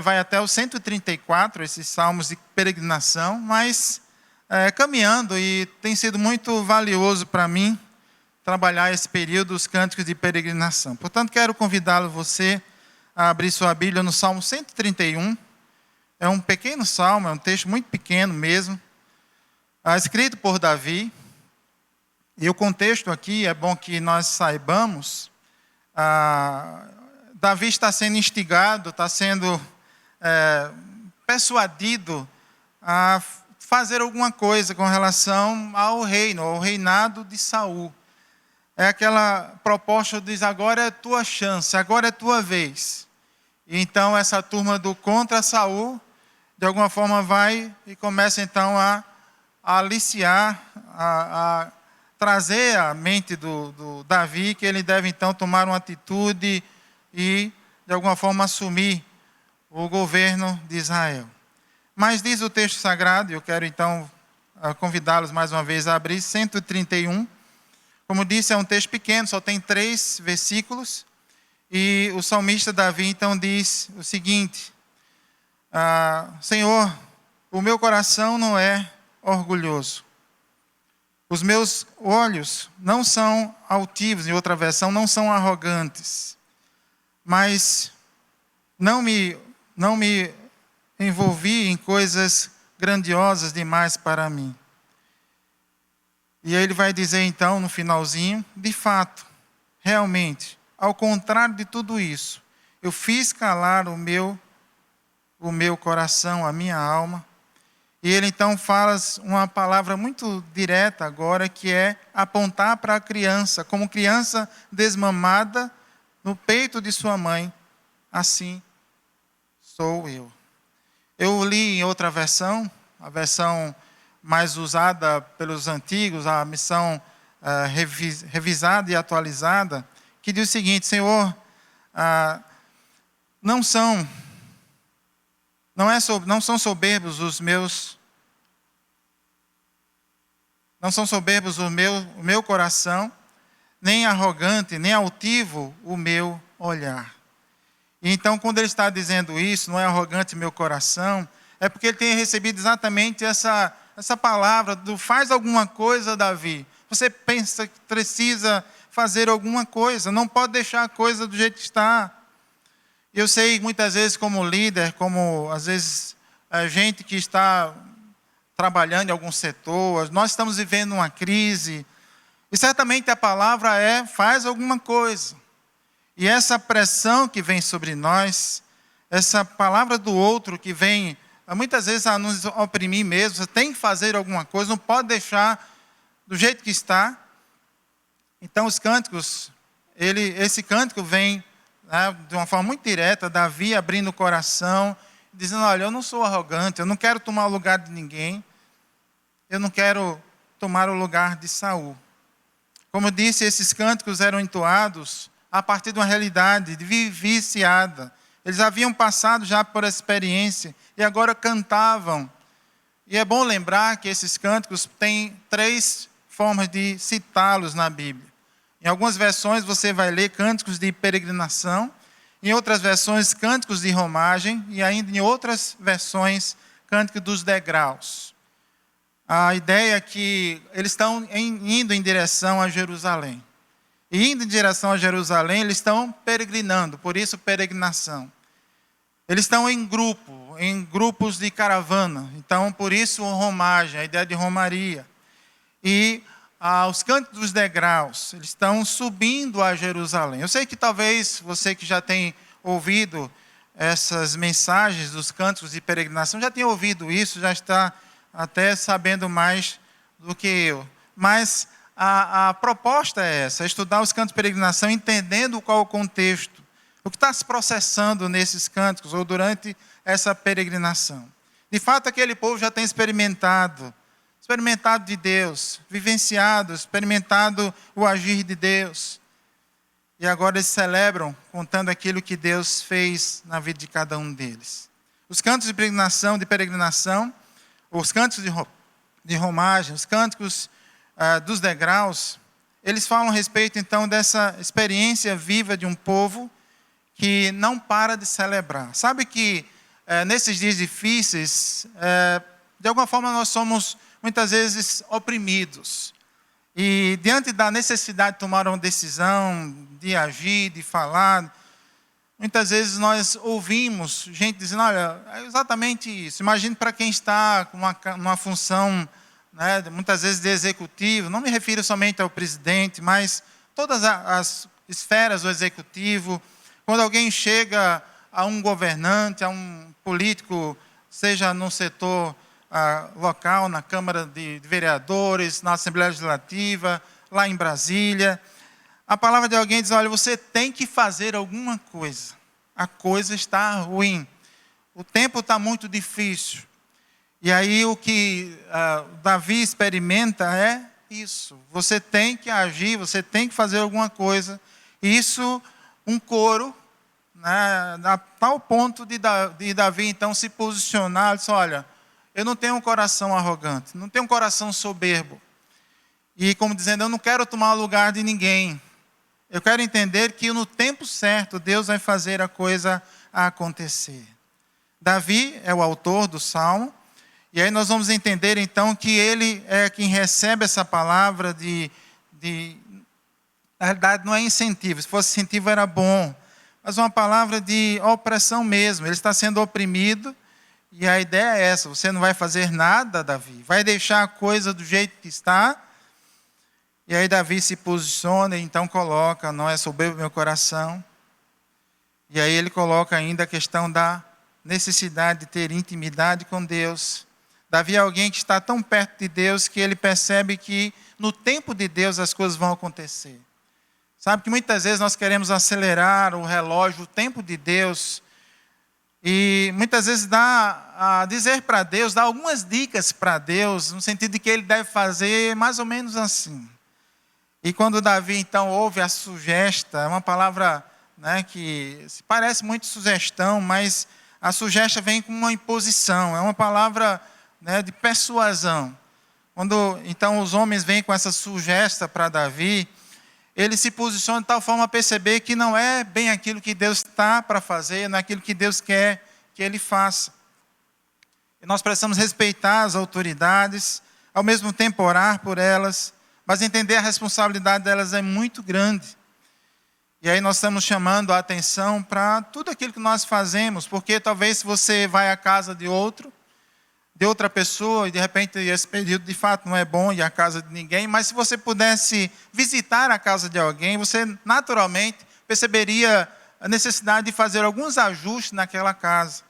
vai até o 134, esses salmos de peregrinação, mas caminhando, e tem sido muito valioso para mim trabalhar esse período, os cânticos de peregrinação. Portanto, quero convidá-lo, você, a abrir sua Bíblia no Salmo 131. É um pequeno salmo, é um texto muito pequeno mesmo, escrito por Davi. E o contexto aqui, é bom que nós saibamos, Davi está sendo instigado, está sendo persuadido a fazer alguma coisa com relação ao reino, ao reinado de Saul. É aquela proposta, diz, agora é tua chance, agora é tua vez. E então essa turma do contra Saul, de alguma forma vai e começa então a aliciar, a trazer à mente do Davi que ele deve então tomar uma atitude e de alguma forma assumir o governo de Israel. Mas diz o texto sagrado, e eu quero então convidá-los mais uma vez a abrir 131. Como disse, é um texto pequeno, só tem 3 versículos. E o salmista Davi então diz o seguinte: Senhor, o meu coração não é orgulhoso. Os meus olhos não são altivos, em outra versão, não são arrogantes. Mas não me envolvi em coisas grandiosas demais para mim. E aí ele vai dizer então, no finalzinho, de fato, realmente, ao contrário de tudo isso, eu fiz calar o meu coração, a minha alma. E ele então fala uma palavra muito direta agora, que é apontar para a criança, como criança desmamada no peito de sua mãe, assim sou eu. Eu li em outra versão, a versão mais usada pelos antigos, a missão revisada e atualizada, que diz o seguinte: Senhor, não são soberbos o meu coração, nem arrogante, nem altivo o meu olhar. E então, quando ele está dizendo isso, não é arrogante meu coração, é porque ele tem recebido exatamente essa palavra do faz alguma coisa, Davi. Você pensa que precisa fazer alguma coisa, não pode deixar a coisa do jeito que está. Eu sei, muitas vezes, como líder, como às vezes a gente que está trabalhando em algum setor, nós estamos vivendo uma crise, e certamente a palavra é faz alguma coisa. E essa pressão que vem sobre nós, essa palavra do outro que vem muitas vezes a nos oprimir mesmo, você tem que fazer alguma coisa, não pode deixar do jeito que está. Então os cânticos, esse cântico vem de uma forma muito direta, Davi abrindo o coração, dizendo: olha, eu não sou arrogante, eu não quero tomar o lugar de ninguém, eu não quero tomar o lugar de Saul. Como eu disse, esses cânticos eram entoados a partir de uma realidade vivenciada. Eles haviam passado já por essa experiência e agora cantavam. E é bom lembrar que esses cânticos têm 3 formas de citá-los na Bíblia. Em algumas versões você vai ler cânticos de peregrinação, em outras versões cânticos de romagem e ainda em outras versões cântico dos degraus. A ideia é que eles estão indo em direção a Jerusalém. E indo em direção a Jerusalém, eles estão peregrinando, por isso peregrinação. Eles estão em grupos de caravana, então por isso romagem, a ideia de romaria. E os cânticos dos degraus, eles estão subindo a Jerusalém. Eu sei que talvez você que já tem ouvido essas mensagens dos cânticos de peregrinação, já tem ouvido isso, já está até sabendo mais do que eu. Mas a proposta é essa, é estudar os cânticos de peregrinação, entendendo qual o contexto, o que está se processando nesses cânticos ou durante essa peregrinação. De fato, aquele povo já tem experimentado de Deus, vivenciado, experimentado o agir de Deus. E agora eles celebram contando aquilo que Deus fez na vida de cada um deles. Os cânticos de peregrinação, os cânticos de romagem, os cânticos dos degraus, eles falam a respeito então dessa experiência viva de um povo que não para de celebrar. Sabe que nesses dias difíceis, de alguma forma nós somos muitas vezes oprimidos. E diante da necessidade de tomar uma decisão, de agir, de falar, muitas vezes nós ouvimos gente dizendo: olha, é exatamente isso. Imagine para quem está com uma função, muitas vezes de executivo, não me refiro somente ao presidente, mas todas as esferas do executivo. Quando alguém chega a um governante, a um político, seja no setor local, na Câmara de Vereadores, na Assembleia Legislativa, lá em Brasília, a palavra de alguém diz: olha, você tem que fazer alguma coisa. a coisa está ruim. O tempo está muito difícil. E aí o que Davi experimenta é isso. Você tem que agir, você tem que fazer alguma coisa. E isso, um coro, né, a tal ponto de Davi então se posicionar. Ele disse, olha, eu não tenho um coração arrogante, não tenho um coração soberbo. E como dizendo, eu não quero tomar o lugar de ninguém. Eu quero entender que no tempo certo Deus vai fazer a coisa acontecer. Davi é o autor do Salmo. E aí nós vamos entender então que ele é quem recebe essa palavra na realidade não é incentivo. Se fosse incentivo era bom. Mas uma palavra de opressão mesmo. Ele está sendo oprimido. E a ideia é essa. Você não vai fazer nada, Davi. Vai deixar a coisa do jeito que está. E aí Davi se posiciona e então coloca, não é soberbo meu coração. E aí ele coloca ainda a questão da necessidade de ter intimidade com Deus. Davi é alguém que está tão perto de Deus que ele percebe que no tempo de Deus as coisas vão acontecer. Sabe que muitas vezes nós queremos acelerar o relógio, o tempo de Deus, e muitas vezes dizer para Deus, dar algumas dicas para Deus, no sentido de que ele deve fazer mais ou menos assim. E quando Davi então ouve a sugesta, é uma palavra, né, que se parece muito sugestão, mas a sugesta vem com uma imposição, é uma palavra, né, de persuasão. Quando então os homens vêm com essa sugesta para Davi, ele se posiciona de tal forma a perceber que não é bem aquilo que Deus está para fazer, não é aquilo que Deus quer que ele faça. E nós precisamos respeitar as autoridades, ao mesmo tempo orar por elas, mas entender a responsabilidade delas é muito grande. E aí nós estamos chamando a atenção para tudo aquilo que nós fazemos, porque talvez se você vai à casa de outra pessoa, e de repente esse período de fato não é bom, e a casa de ninguém, mas se você pudesse visitar a casa de alguém, você naturalmente perceberia a necessidade de fazer alguns ajustes naquela casa.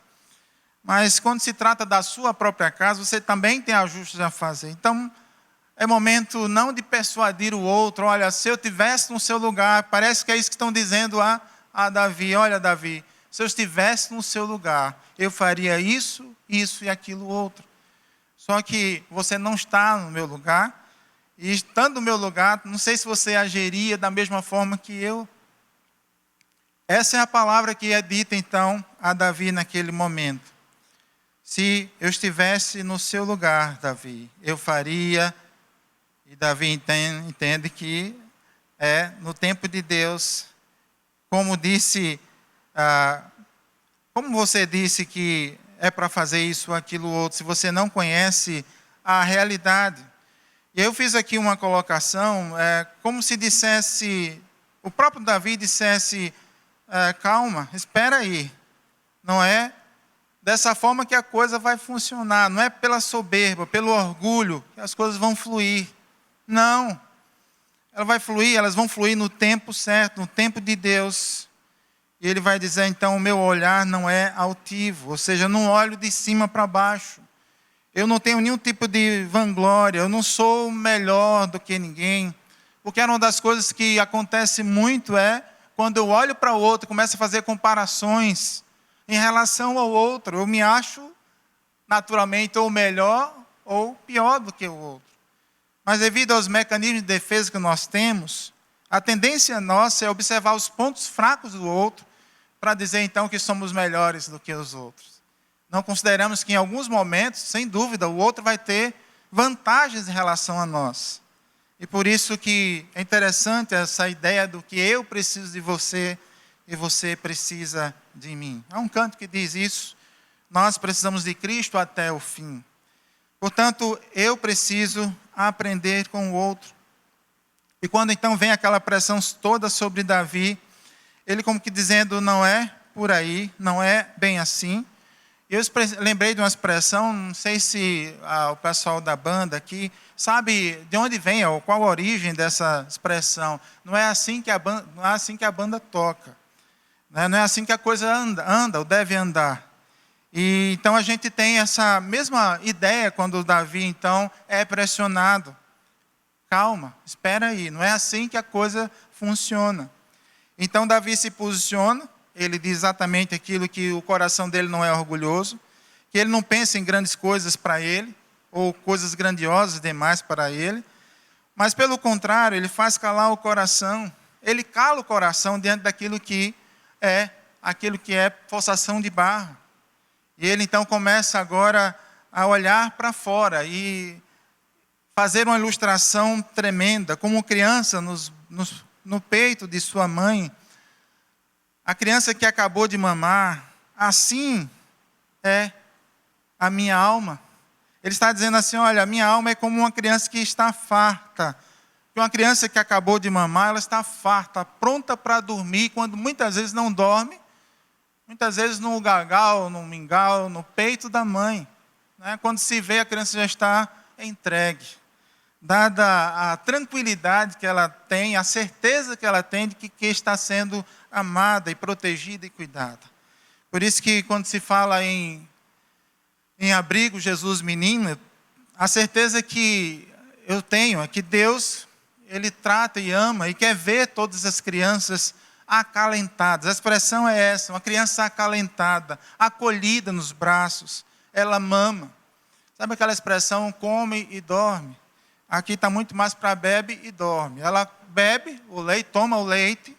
Mas quando se trata da sua própria casa, você também tem ajustes a fazer. Então, é momento não de persuadir o outro, olha, se eu estivesse no seu lugar, parece que é isso que estão dizendo a Davi, olha Davi, se eu estivesse no seu lugar, eu faria isso, isso e aquilo outro. Só que você não está no meu lugar, e estando no meu lugar, não sei se você agiria da mesma forma que eu. Essa é a palavra que é dita então a Davi naquele momento. Se eu estivesse no seu lugar, Davi, eu faria. E Davi entende que no tempo de Deus, como você disse que é para fazer isso ou aquilo outro, se você não conhece a realidade. E eu fiz aqui uma colocação, como se dissesse, o próprio Davi dissesse, calma, espera aí, não é dessa forma que a coisa vai funcionar, não é pela soberba, pelo orgulho que as coisas vão fluir. Não, elas vão fluir no tempo certo, no tempo de Deus. E ele vai dizer, então, o meu olhar não é altivo, ou seja, eu não olho de cima para baixo. Eu não tenho nenhum tipo de vanglória, eu não sou melhor do que ninguém. Porque uma das coisas que acontece muito quando eu olho para o outro, começo a fazer comparações em relação ao outro. Eu me acho, naturalmente, ou melhor ou pior do que o outro. Mas devido aos mecanismos de defesa que nós temos, a tendência nossa é observar os pontos fracos do outro para dizer então que somos melhores do que os outros. Não consideramos que em alguns momentos, sem dúvida, o outro vai ter vantagens em relação a nós. E por isso que é interessante essa ideia do que eu preciso de você e você precisa de mim. Há um canto que diz isso, nós precisamos de Cristo até o fim. Portanto, eu preciso aprender com o outro. E quando então vem aquela pressão toda sobre Davi, ele como que dizendo, não é por aí, não é bem assim. Eu lembrei de uma expressão, não sei se o pessoal da banda aqui sabe de onde vem, ou qual a origem dessa expressão. Não é assim que a banda toca. Não é assim que a coisa anda ou deve andar. E então a gente tem essa mesma ideia quando o Davi então é pressionado. Calma, espera aí, não é assim que a coisa funciona. Então Davi se posiciona ele diz exatamente aquilo, que o coração dele não é orgulhoso, que ele não pensa em grandes coisas para ele, ou coisas grandiosas demais para ele, mas pelo contrário, ele faz calar o coração, ele cala o coração diante daquilo que é forçação de barro. E ele então começa agora a olhar para fora e fazer uma ilustração tremenda, como criança no peito de sua mãe, a criança que acabou de mamar, assim é a minha alma. Ele está dizendo assim, olha, a minha alma é como uma criança que está farta. Uma criança que acabou de mamar, ela está farta, pronta para dormir, quando muitas vezes não dorme, muitas vezes no gargal, no mingau, no peito da mãe. Né? Quando se vê, a criança já está entregue. Dada a tranquilidade que ela tem, a certeza que ela tem de que está sendo amada e protegida e cuidada. Por isso que quando se fala em abrigo Jesus menino, a certeza que eu tenho é que Deus, Ele trata e ama e quer ver todas as crianças acalentadas. A expressão é essa, uma criança acalentada, acolhida nos braços, ela mama. Sabe aquela expressão, come e dorme? Aqui está muito mais para bebe e dorme. Ela bebe o leite, toma o leite,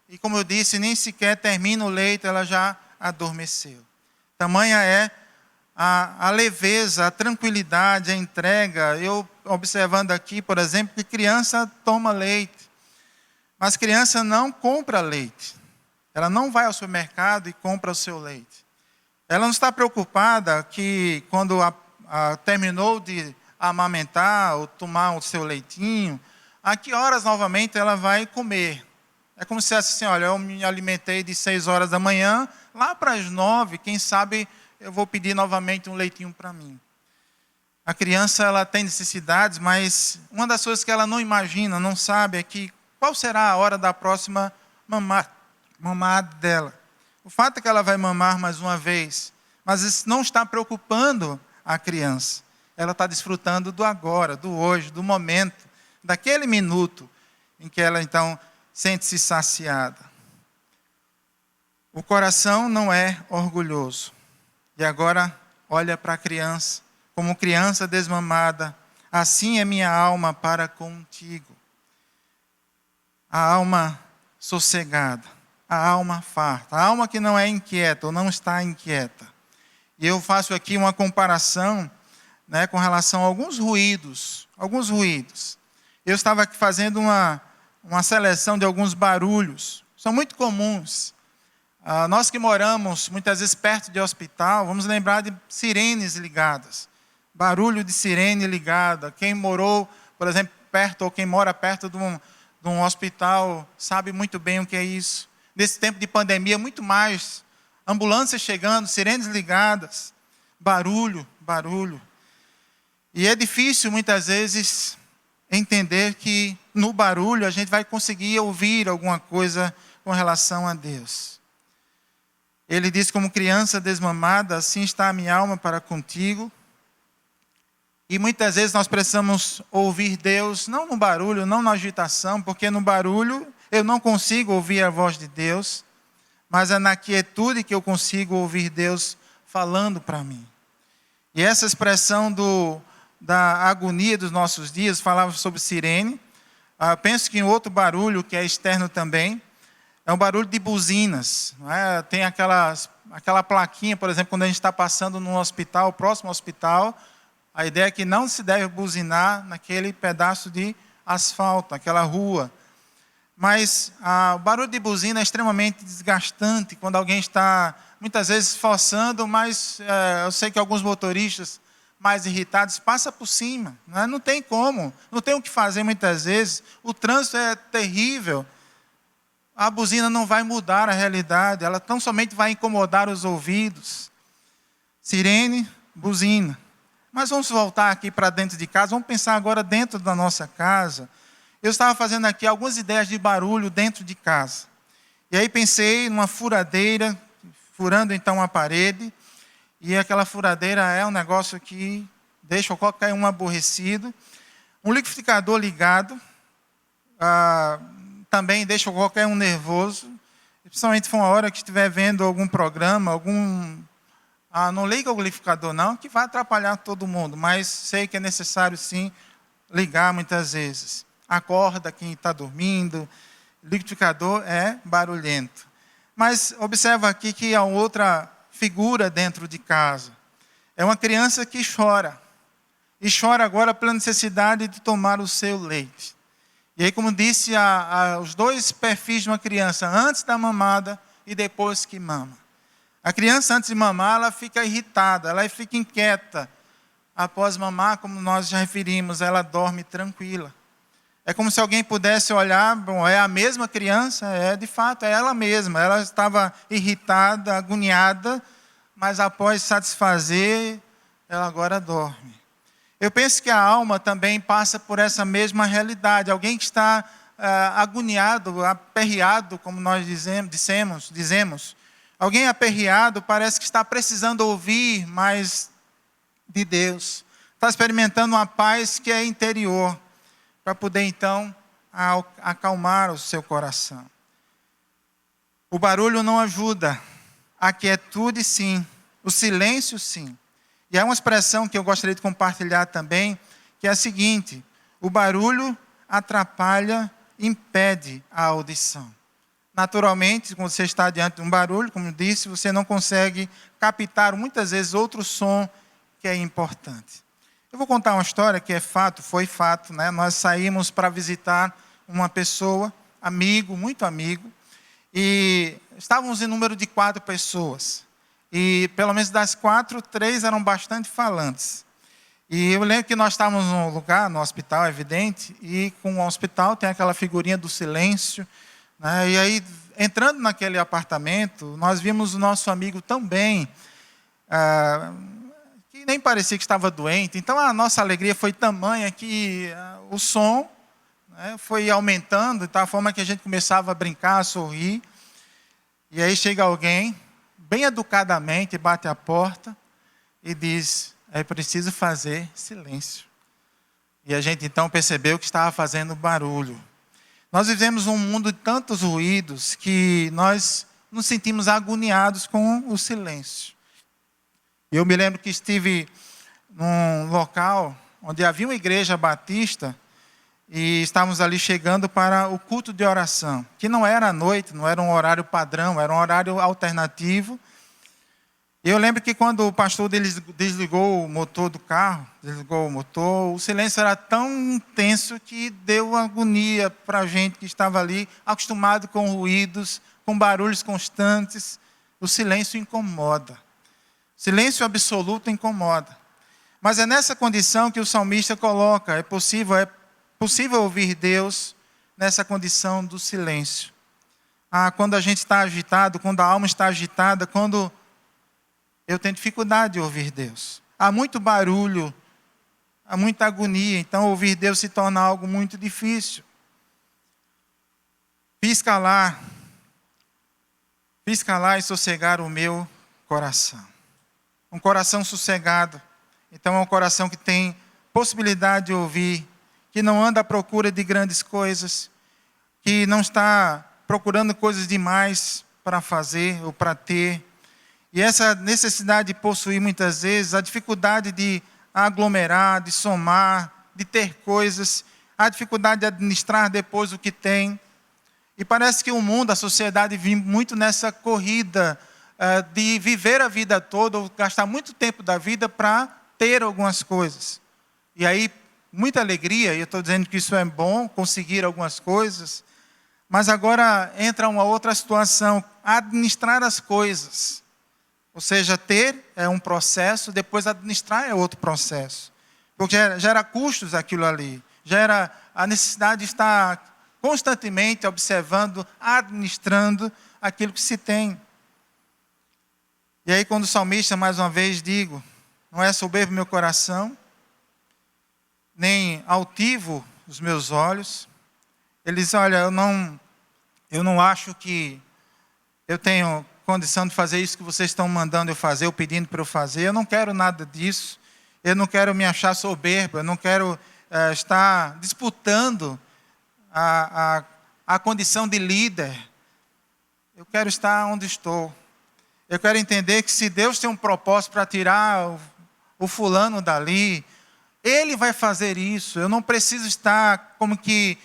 e como eu disse, nem sequer termina o leite, ela já adormeceu. Tamanha é a leveza, a tranquilidade, a entrega. Eu observando aqui, por exemplo, que criança toma leite, mas criança não compra leite. Ela não vai ao supermercado e compra o seu leite. Ela não está preocupada que quando terminou de amamentar ou tomar o seu leitinho, a que horas novamente ela vai comer. É como se dissesse assim, olha, eu me alimentei de 6 horas da manhã, lá para as 9, quem sabe eu vou pedir novamente um leitinho para mim. A criança, ela tem necessidades, mas uma das coisas que ela não imagina, não sabe, é que qual será a hora da próxima mamada dela. O fato é que ela vai mamar mais uma vez, mas isso não está preocupando a criança. Ela está desfrutando do agora, do hoje, do momento, daquele minuto em que ela então sente-se saciada. O coração não é orgulhoso. E agora olha para a criança, como criança desmamada, assim é minha alma para contigo. A alma sossegada, a alma farta, a alma que não é inquieta ou não está inquieta. E eu faço aqui uma comparação, né, com relação a alguns ruídos. Eu estava aqui fazendo uma seleção de alguns barulhos, são muito comuns. Nós que moramos muitas vezes perto de hospital, vamos lembrar de sirenes ligadas, barulho de sirene ligada. Quem morou, por exemplo, perto, ou quem mora perto de um hospital, sabe muito bem o que é isso. Nesse tempo de pandemia, muito mais. Ambulâncias chegando, sirenes ligadas, barulho. E é difícil, muitas vezes, entender que no barulho a gente vai conseguir ouvir alguma coisa com relação a Deus. Ele diz, como criança desmamada, assim está a minha alma para contigo. E muitas vezes nós precisamos ouvir Deus, não no barulho, não na agitação, porque no barulho eu não consigo ouvir a voz de Deus, mas é na quietude que eu consigo ouvir Deus falando para mim. E essa expressão da agonia dos nossos dias, falava sobre sirene. Penso que em outro barulho, que é externo também, é um barulho de buzinas. Não é? Tem aquela plaquinha, por exemplo, quando a gente está passando num hospital, próximo ao hospital, a ideia é que não se deve buzinar naquele pedaço de asfalto, aquela rua. Mas o barulho de buzina é extremamente desgastante quando alguém está, muitas vezes, forçando, mas eu sei que alguns motoristas mais irritados passam por cima. Não tem como, não tem o que fazer muitas vezes. O trânsito é terrível. A buzina não vai mudar a realidade, ela tão somente vai incomodar os ouvidos. Sirene, buzina. Mas vamos voltar aqui para dentro de casa, vamos pensar agora dentro da nossa casa. Eu estava fazendo aqui algumas ideias de barulho dentro de casa. E aí pensei numa furadeira, furando então a parede, e aquela furadeira é um negócio que deixa qualquer um aborrecido. Um liquidificador ligado, também deixa qualquer um nervoso. principalmente se for uma hora que estiver vendo algum programa, não liga o liquidificador não, que vai atrapalhar todo mundo, mas sei que é necessário sim ligar muitas vezes. Acorda quem está dormindo, liquidificador é barulhento. Mas observa aqui que há outra figura dentro de casa. É uma criança que chora. E chora agora pela necessidade de tomar o seu leite. E aí, como disse, os dois perfis de uma criança, antes da mamada e depois que mama. A criança, antes de mamar, ela fica irritada, ela fica inquieta. Após mamar, como nós já referimos, ela dorme tranquila. É como se alguém pudesse olhar, bom, é a mesma criança? De fato, é ela mesma. Ela estava irritada, agoniada, mas após satisfazer, ela agora dorme. Eu penso que a alma também passa por essa mesma realidade. Alguém que está agoniado, aperreado, como nós dizemos. Alguém aperreado parece que está precisando ouvir mais de Deus. Está experimentando uma paz que é interior, para poder então acalmar o seu coração. O barulho não ajuda, a quietude sim, o silêncio sim. E há uma expressão que eu gostaria de compartilhar também, que é a seguinte: o barulho atrapalha, impede a audição. Naturalmente, quando você está diante de um barulho, como eu disse, você não consegue captar muitas vezes outro som que é importante. Eu vou contar uma história que é fato, foi fato, né? Nós saímos para visitar uma pessoa, amigo, muito amigo, e estávamos em número de 4 pessoas. E pelo menos das 4, 3 eram bastante falantes. E eu lembro que nós estávamos num lugar, no hospital, evidente, e com o hospital tem aquela figurinha do silêncio, né? E aí, entrando naquele apartamento, nós vimos o nosso amigo também, que nem parecia que estava doente. Então a nossa alegria foi tamanha que o som, né, foi aumentando, de tal forma que a gente começava a brincar, a sorrir. E aí chega alguém, bem educadamente, bate a porta e diz: é preciso fazer silêncio. E a gente então percebeu que estava fazendo barulho. Nós vivemos um mundo de tantos ruídos que nós nos sentimos agoniados com o silêncio. Eu me lembro que estive num local onde havia uma igreja batista e estávamos ali chegando para o culto de oração, que não era à noite, não era um horário padrão, era um horário alternativo. E eu lembro que quando o pastor desligou o motor do carro, o silêncio era tão intenso que deu agonia para a gente que estava ali, acostumado com ruídos, com barulhos constantes. O silêncio incomoda. Silêncio absoluto incomoda. Mas é nessa condição que o salmista coloca, é possível ouvir Deus nessa condição do silêncio. Quando a gente está agitado, quando a alma está agitada, quando eu tenho dificuldade de ouvir Deus. Há muito barulho, há muita agonia, então ouvir Deus se torna algo muito difícil. Fiz calar e sossegar o meu coração. Um coração sossegado, então é um coração que tem possibilidade de ouvir, que não anda à procura de grandes coisas, que não está procurando coisas demais para fazer ou para ter. E essa necessidade de possuir muitas vezes, a dificuldade de aglomerar, de somar, de ter coisas, a dificuldade de administrar depois o que tem. E parece que o mundo, a sociedade vive muito nessa corrida de viver a vida toda, ou gastar muito tempo da vida para ter algumas coisas. E aí, muita alegria, e eu estou dizendo que isso é bom, conseguir algumas coisas, mas agora entra uma outra situação, administrar as coisas. Ou seja, ter é um processo, depois administrar é outro processo. Porque gera custos aquilo ali, gera a necessidade de estar constantemente observando, administrando aquilo que se tem. E aí quando o salmista, mais uma vez, digo, não é soberbo meu coração, nem altivo os meus olhos. Ele diz: olha, eu não acho que eu tenho condição de fazer isso que vocês estão mandando eu fazer, ou pedindo para eu fazer. Eu não quero nada disso. Eu não quero me achar soberbo. Eu não quero estar disputando a condição de líder. eu quero estar onde estou. Eu quero entender que se Deus tem um propósito para tirar o fulano dali, Ele vai fazer isso. Eu não preciso estar como que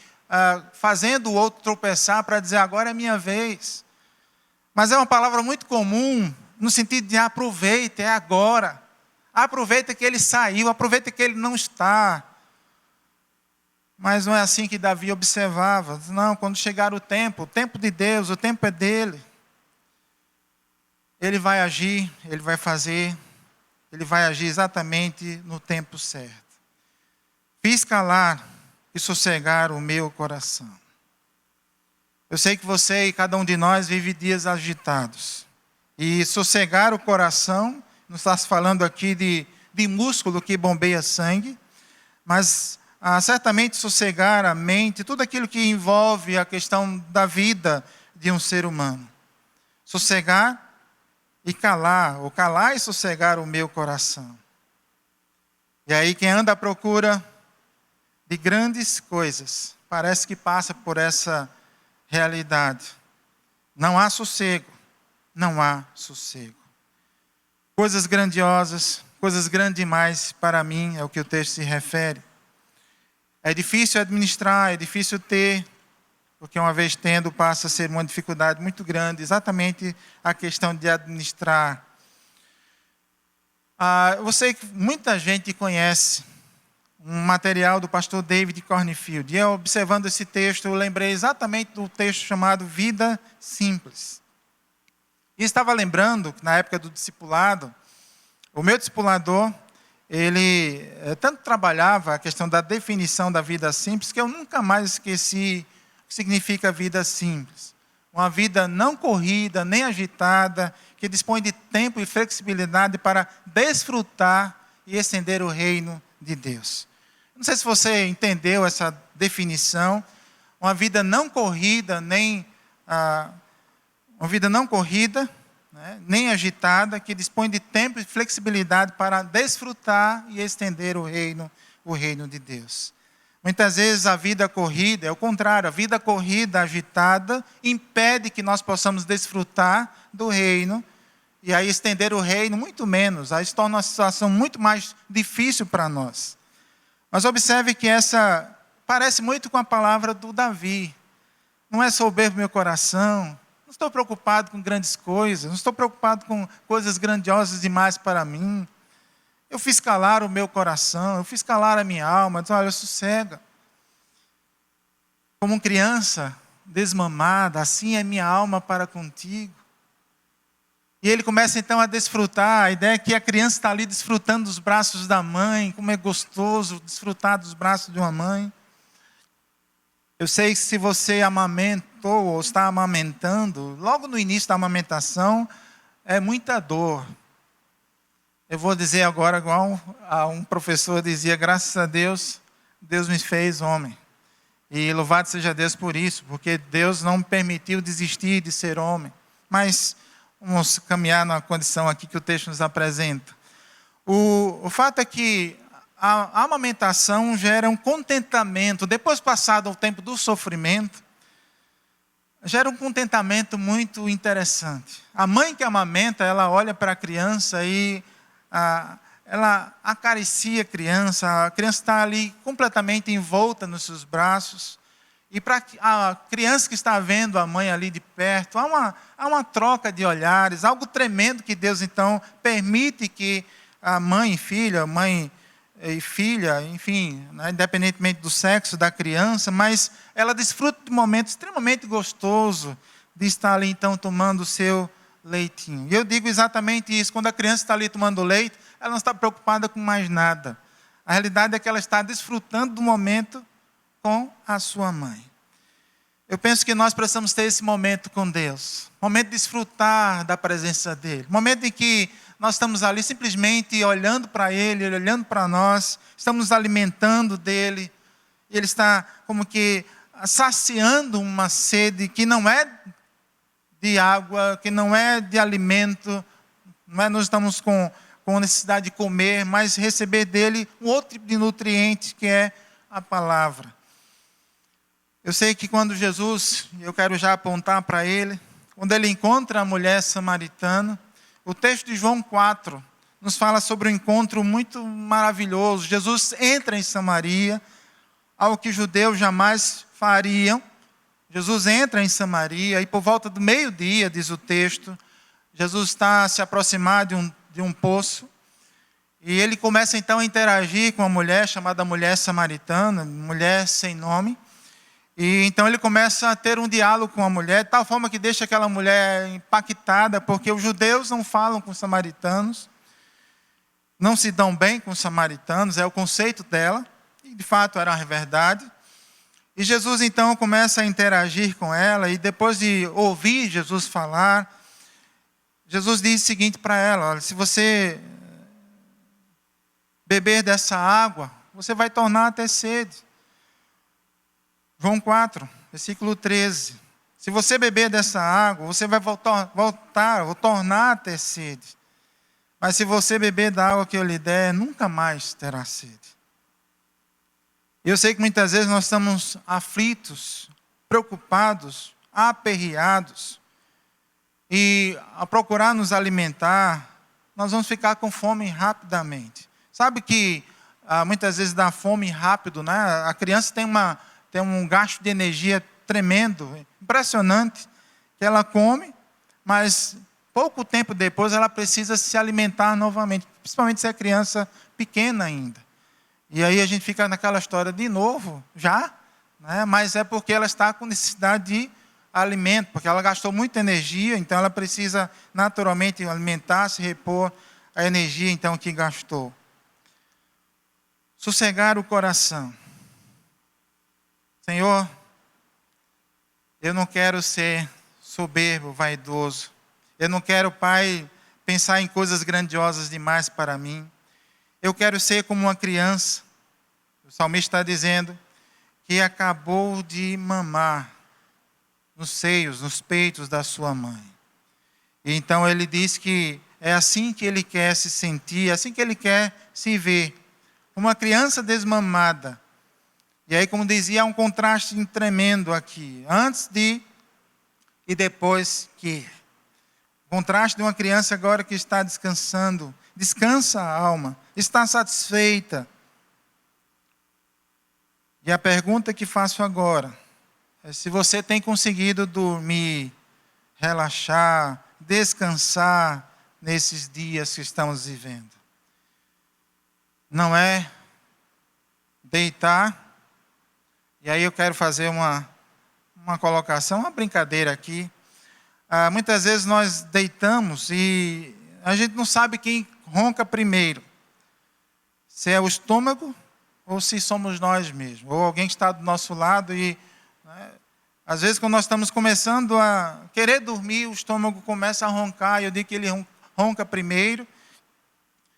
fazendo o outro tropeçar para dizer agora é minha vez. Mas é uma palavra muito comum no sentido de aproveita, é agora. Aproveita que ele saiu, aproveita que ele não está. Mas não é assim que Davi observava. Não, quando chegar o tempo de Deus, o tempo é dele. Ele vai agir, ele vai fazer, ele vai agir exatamente no tempo certo. Fiz calar e sossegar o meu coração. Eu sei que você e cada um de nós vive dias agitados. E sossegar o coração, não está se falando aqui de músculo que bombeia sangue, mas certamente sossegar a mente, tudo aquilo que envolve a questão da vida de um ser humano. Sossegar e calar, ou calar e sossegar o meu coração. E aí quem anda à procura de grandes coisas, parece que passa por essa realidade. Não há sossego, não há sossego. Coisas grandiosas, coisas grandes demais para mim, é o que o texto se refere. É difícil administrar, é difícil ter, porque uma vez tendo passa a ser uma dificuldade muito grande, exatamente a questão de administrar. Eu sei que muita gente conhece um material do pastor David Cornfield. E eu, observando esse texto, eu lembrei exatamente do texto chamado Vida Simples. E estava lembrando que na época do discipulado, o meu discipulador, ele tanto trabalhava a questão da definição da vida simples, que eu nunca mais esqueci o que significa vida simples. Uma vida não corrida, nem agitada, que dispõe de tempo e flexibilidade para desfrutar e estender o reino de Deus. Não sei se você entendeu essa definição. Uma vida não corrida, nem nem agitada, que dispõe de tempo e flexibilidade para desfrutar e estender o reino de Deus. Muitas vezes a vida corrida é o contrário. A vida corrida, agitada, impede que nós possamos desfrutar do reino e aí estender o reino muito menos. Aí se torna uma situação muito mais difícil para nós. Mas observe que essa parece muito com a palavra do Davi. Não é soberbo meu coração, não estou preocupado com grandes coisas, não estou preocupado com coisas grandiosas demais para mim. Eu fiz calar o meu coração, eu fiz calar a minha alma, diz, olha, sossega. Como criança desmamada, assim é minha alma para contigo. E ele começa então a desfrutar, a ideia é que a criança está ali desfrutando dos braços da mãe, como é gostoso desfrutar dos braços de uma mãe. Eu sei que se você amamentou ou está amamentando, logo no início da amamentação, é muita dor. Eu vou dizer agora, igual a um professor dizia, graças a Deus, Deus me fez homem. E louvado seja Deus por isso, porque Deus não me permitiu desistir de ser homem. Mas vamos caminhar na condição aqui que o texto nos apresenta. O fato é que a amamentação gera um contentamento, depois passado o tempo do sofrimento, gera um contentamento muito interessante. A mãe que amamenta, ela olha para a criança e ela acaricia a criança está ali completamente envolta nos seus braços. E para a criança que está vendo a mãe ali de perto, há uma troca de olhares, algo tremendo que Deus então permite que a mãe e filha, enfim, né, independentemente do sexo da criança, mas ela desfruta de um momento extremamente gostoso de estar ali então tomando o seu leitinho. E eu digo exatamente isso, quando a criança está ali tomando leite, ela não está preocupada com mais nada. A realidade é que ela está desfrutando do momento com a sua mãe. Eu penso que nós precisamos ter esse momento com Deus. Momento de desfrutar da presença dEle. Momento em que nós estamos ali simplesmente olhando para Ele olhando para nós, estamos nos alimentando dEle. E Ele está como que saciando uma sede que não é de água, que não é de alimento. Não é nós estamos com necessidade de comer, mas receber dEle um outro tipo de nutriente que é a palavra. Eu sei que quando Jesus, eu quero já apontar para Ele, quando ele encontra a mulher samaritana. O texto de João 4 nos fala sobre um encontro muito maravilhoso. Jesus entra em Samaria, algo que os judeus jamais fariam. Jesus entra em Samaria e por volta do meio-dia, diz o texto, Jesus está a se aproximar de um poço. E ele começa então a interagir com uma mulher chamada mulher samaritana, mulher sem nome. E então ele começa a ter um diálogo com a mulher, de tal forma que deixa aquela mulher impactada, porque os judeus não falam com os samaritanos, não se dão bem com os samaritanos, é o conceito dela, e de fato era a verdade. E Jesus então começa a interagir com ela, e depois de ouvir Jesus falar, Jesus diz o seguinte para ela: olha, se você beber dessa água, você vai tornar a ter sede. João 4, versículo 13. Se você beber dessa água, você vai tornar a ter sede. Mas se você beber da água que eu lhe der, nunca mais terá sede. Eu sei que muitas vezes nós estamos aflitos, preocupados, aperreados. E ao procurar nos alimentar, nós vamos ficar com fome rapidamente. Sabe que muitas vezes dá fome rápido, né? A criança tem um gasto de energia tremendo, impressionante, que ela come, mas pouco tempo depois ela precisa se alimentar novamente, principalmente se é criança pequena ainda. E aí a gente fica naquela história de novo, já, né? Mas é porque ela está com necessidade de alimento, porque ela gastou muita energia, então ela precisa naturalmente alimentar-se, repor a energia então que gastou. Sossegar o coração. Senhor, eu não quero ser soberbo, vaidoso. Eu não quero, Pai, pensar em coisas grandiosas demais para mim. Eu quero ser como uma criança. O salmista está dizendo que acabou de mamar nos seios, nos peitos da sua mãe. E então ele diz que é assim que ele quer se sentir, é assim que ele quer se ver. Uma criança desmamada. E aí, como dizia, há um contraste tremendo aqui. Antes de e depois que. O contraste de uma criança agora que está descansando. Descansa a alma. Está satisfeita. E a pergunta que faço agora é se você tem conseguido dormir, relaxar, descansar nesses dias que estamos vivendo. Não é deitar. E aí eu quero fazer uma colocação, uma brincadeira aqui. Muitas vezes nós deitamos e a gente não sabe quem ronca primeiro. Se é o estômago ou se somos nós mesmos. Ou alguém que está do nosso lado e... né, às vezes quando nós estamos começando a querer dormir, o estômago começa a roncar. E eu digo que ele ronca primeiro.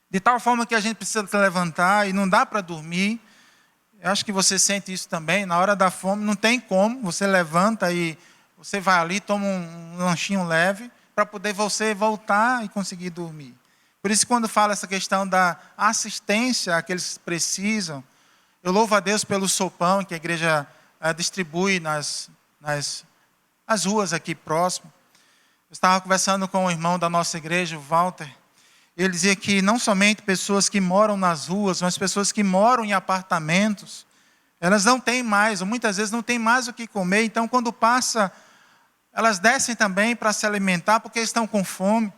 De tal forma que a gente precisa se levantar e não dá para dormir. Eu acho que você sente isso também. Na hora da fome não tem como. Você levanta e você vai ali, toma um lanchinho leve para poder você voltar e conseguir dormir. Por isso, quando fala essa questão da assistência àqueles que precisam, eu louvo a Deus pelo sopão que a igreja distribui nas ruas aqui próximo. Eu estava conversando com um irmão da nossa igreja, o Walter. Ele dizia que não somente pessoas que moram nas ruas, mas pessoas que moram em apartamentos, elas não têm mais, ou muitas vezes não têm mais o que comer. Então, quando passa, elas descem também para se alimentar, porque estão com fome.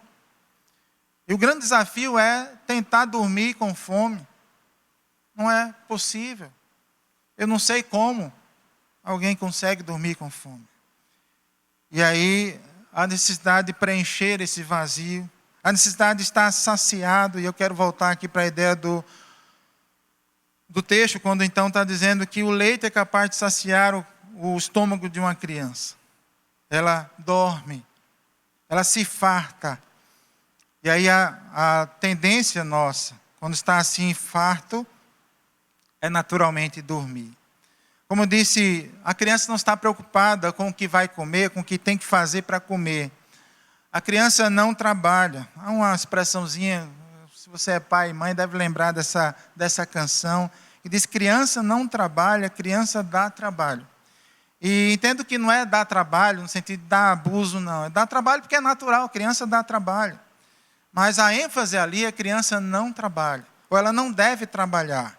E o grande desafio é tentar dormir com fome. Não é possível. Eu não sei como alguém consegue dormir com fome. E aí, a necessidade de preencher esse vazio, a necessidade de estar saciado. E eu quero voltar aqui para a ideia do texto, quando então está dizendo que o leite é capaz de saciar o estômago de uma criança. Ela dorme, ela se farta. E aí a tendência nossa, quando está assim farto, é naturalmente dormir. Como eu disse, a criança não está preocupada com o que vai comer, com o que tem que fazer para comer. A criança não trabalha. Há uma expressãozinha, se você é pai e mãe, deve lembrar dessa canção, que diz: criança não trabalha, criança dá trabalho. E entendo que não é dar trabalho, no sentido de dar abuso, não. É dar trabalho porque é natural, a criança dá trabalho. Mas a ênfase ali, a criança não trabalha. Ou ela não deve trabalhar.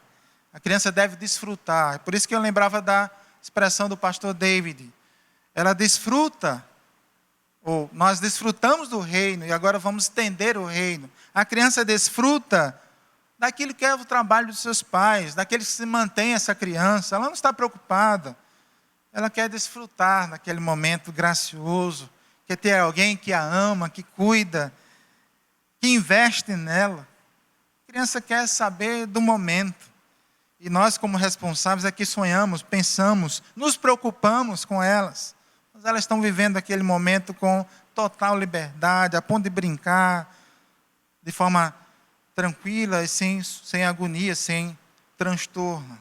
A criança deve desfrutar. Por isso que eu lembrava da expressão do pastor David. Ela desfruta, ou nós desfrutamos do reino, e agora vamos estender o reino. A criança desfruta daquilo que é o trabalho dos seus pais, daqueles que se mantém essa criança. Ela não está preocupada. Ela quer desfrutar daquele momento gracioso, quer ter alguém que a ama, que cuida, que investe nela. A criança quer saber do momento. E nós, como responsáveis, aqui sonhamos, pensamos, nos preocupamos com elas. Mas elas estão vivendo aquele momento com total liberdade, a ponto de brincar, de forma tranquila e sem agonia, sem transtorno.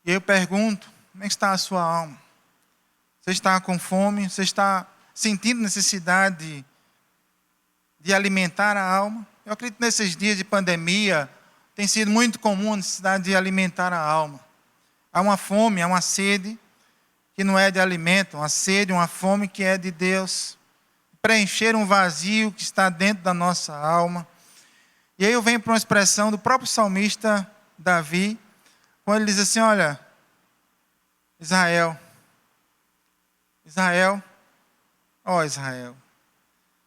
E eu pergunto, como é que está a sua alma? Você está com fome? Você está sentindo necessidade de alimentar a alma? Eu acredito que nesses dias de pandemia tem sido muito comum a necessidade de alimentar a alma. Há uma fome, há uma sede que não é de alimento, uma sede, uma fome que é de Deus. Preencher um vazio que está dentro da nossa alma. E aí eu venho para uma expressão do próprio salmista Davi, quando ele diz assim, olha, Israel, ó Israel,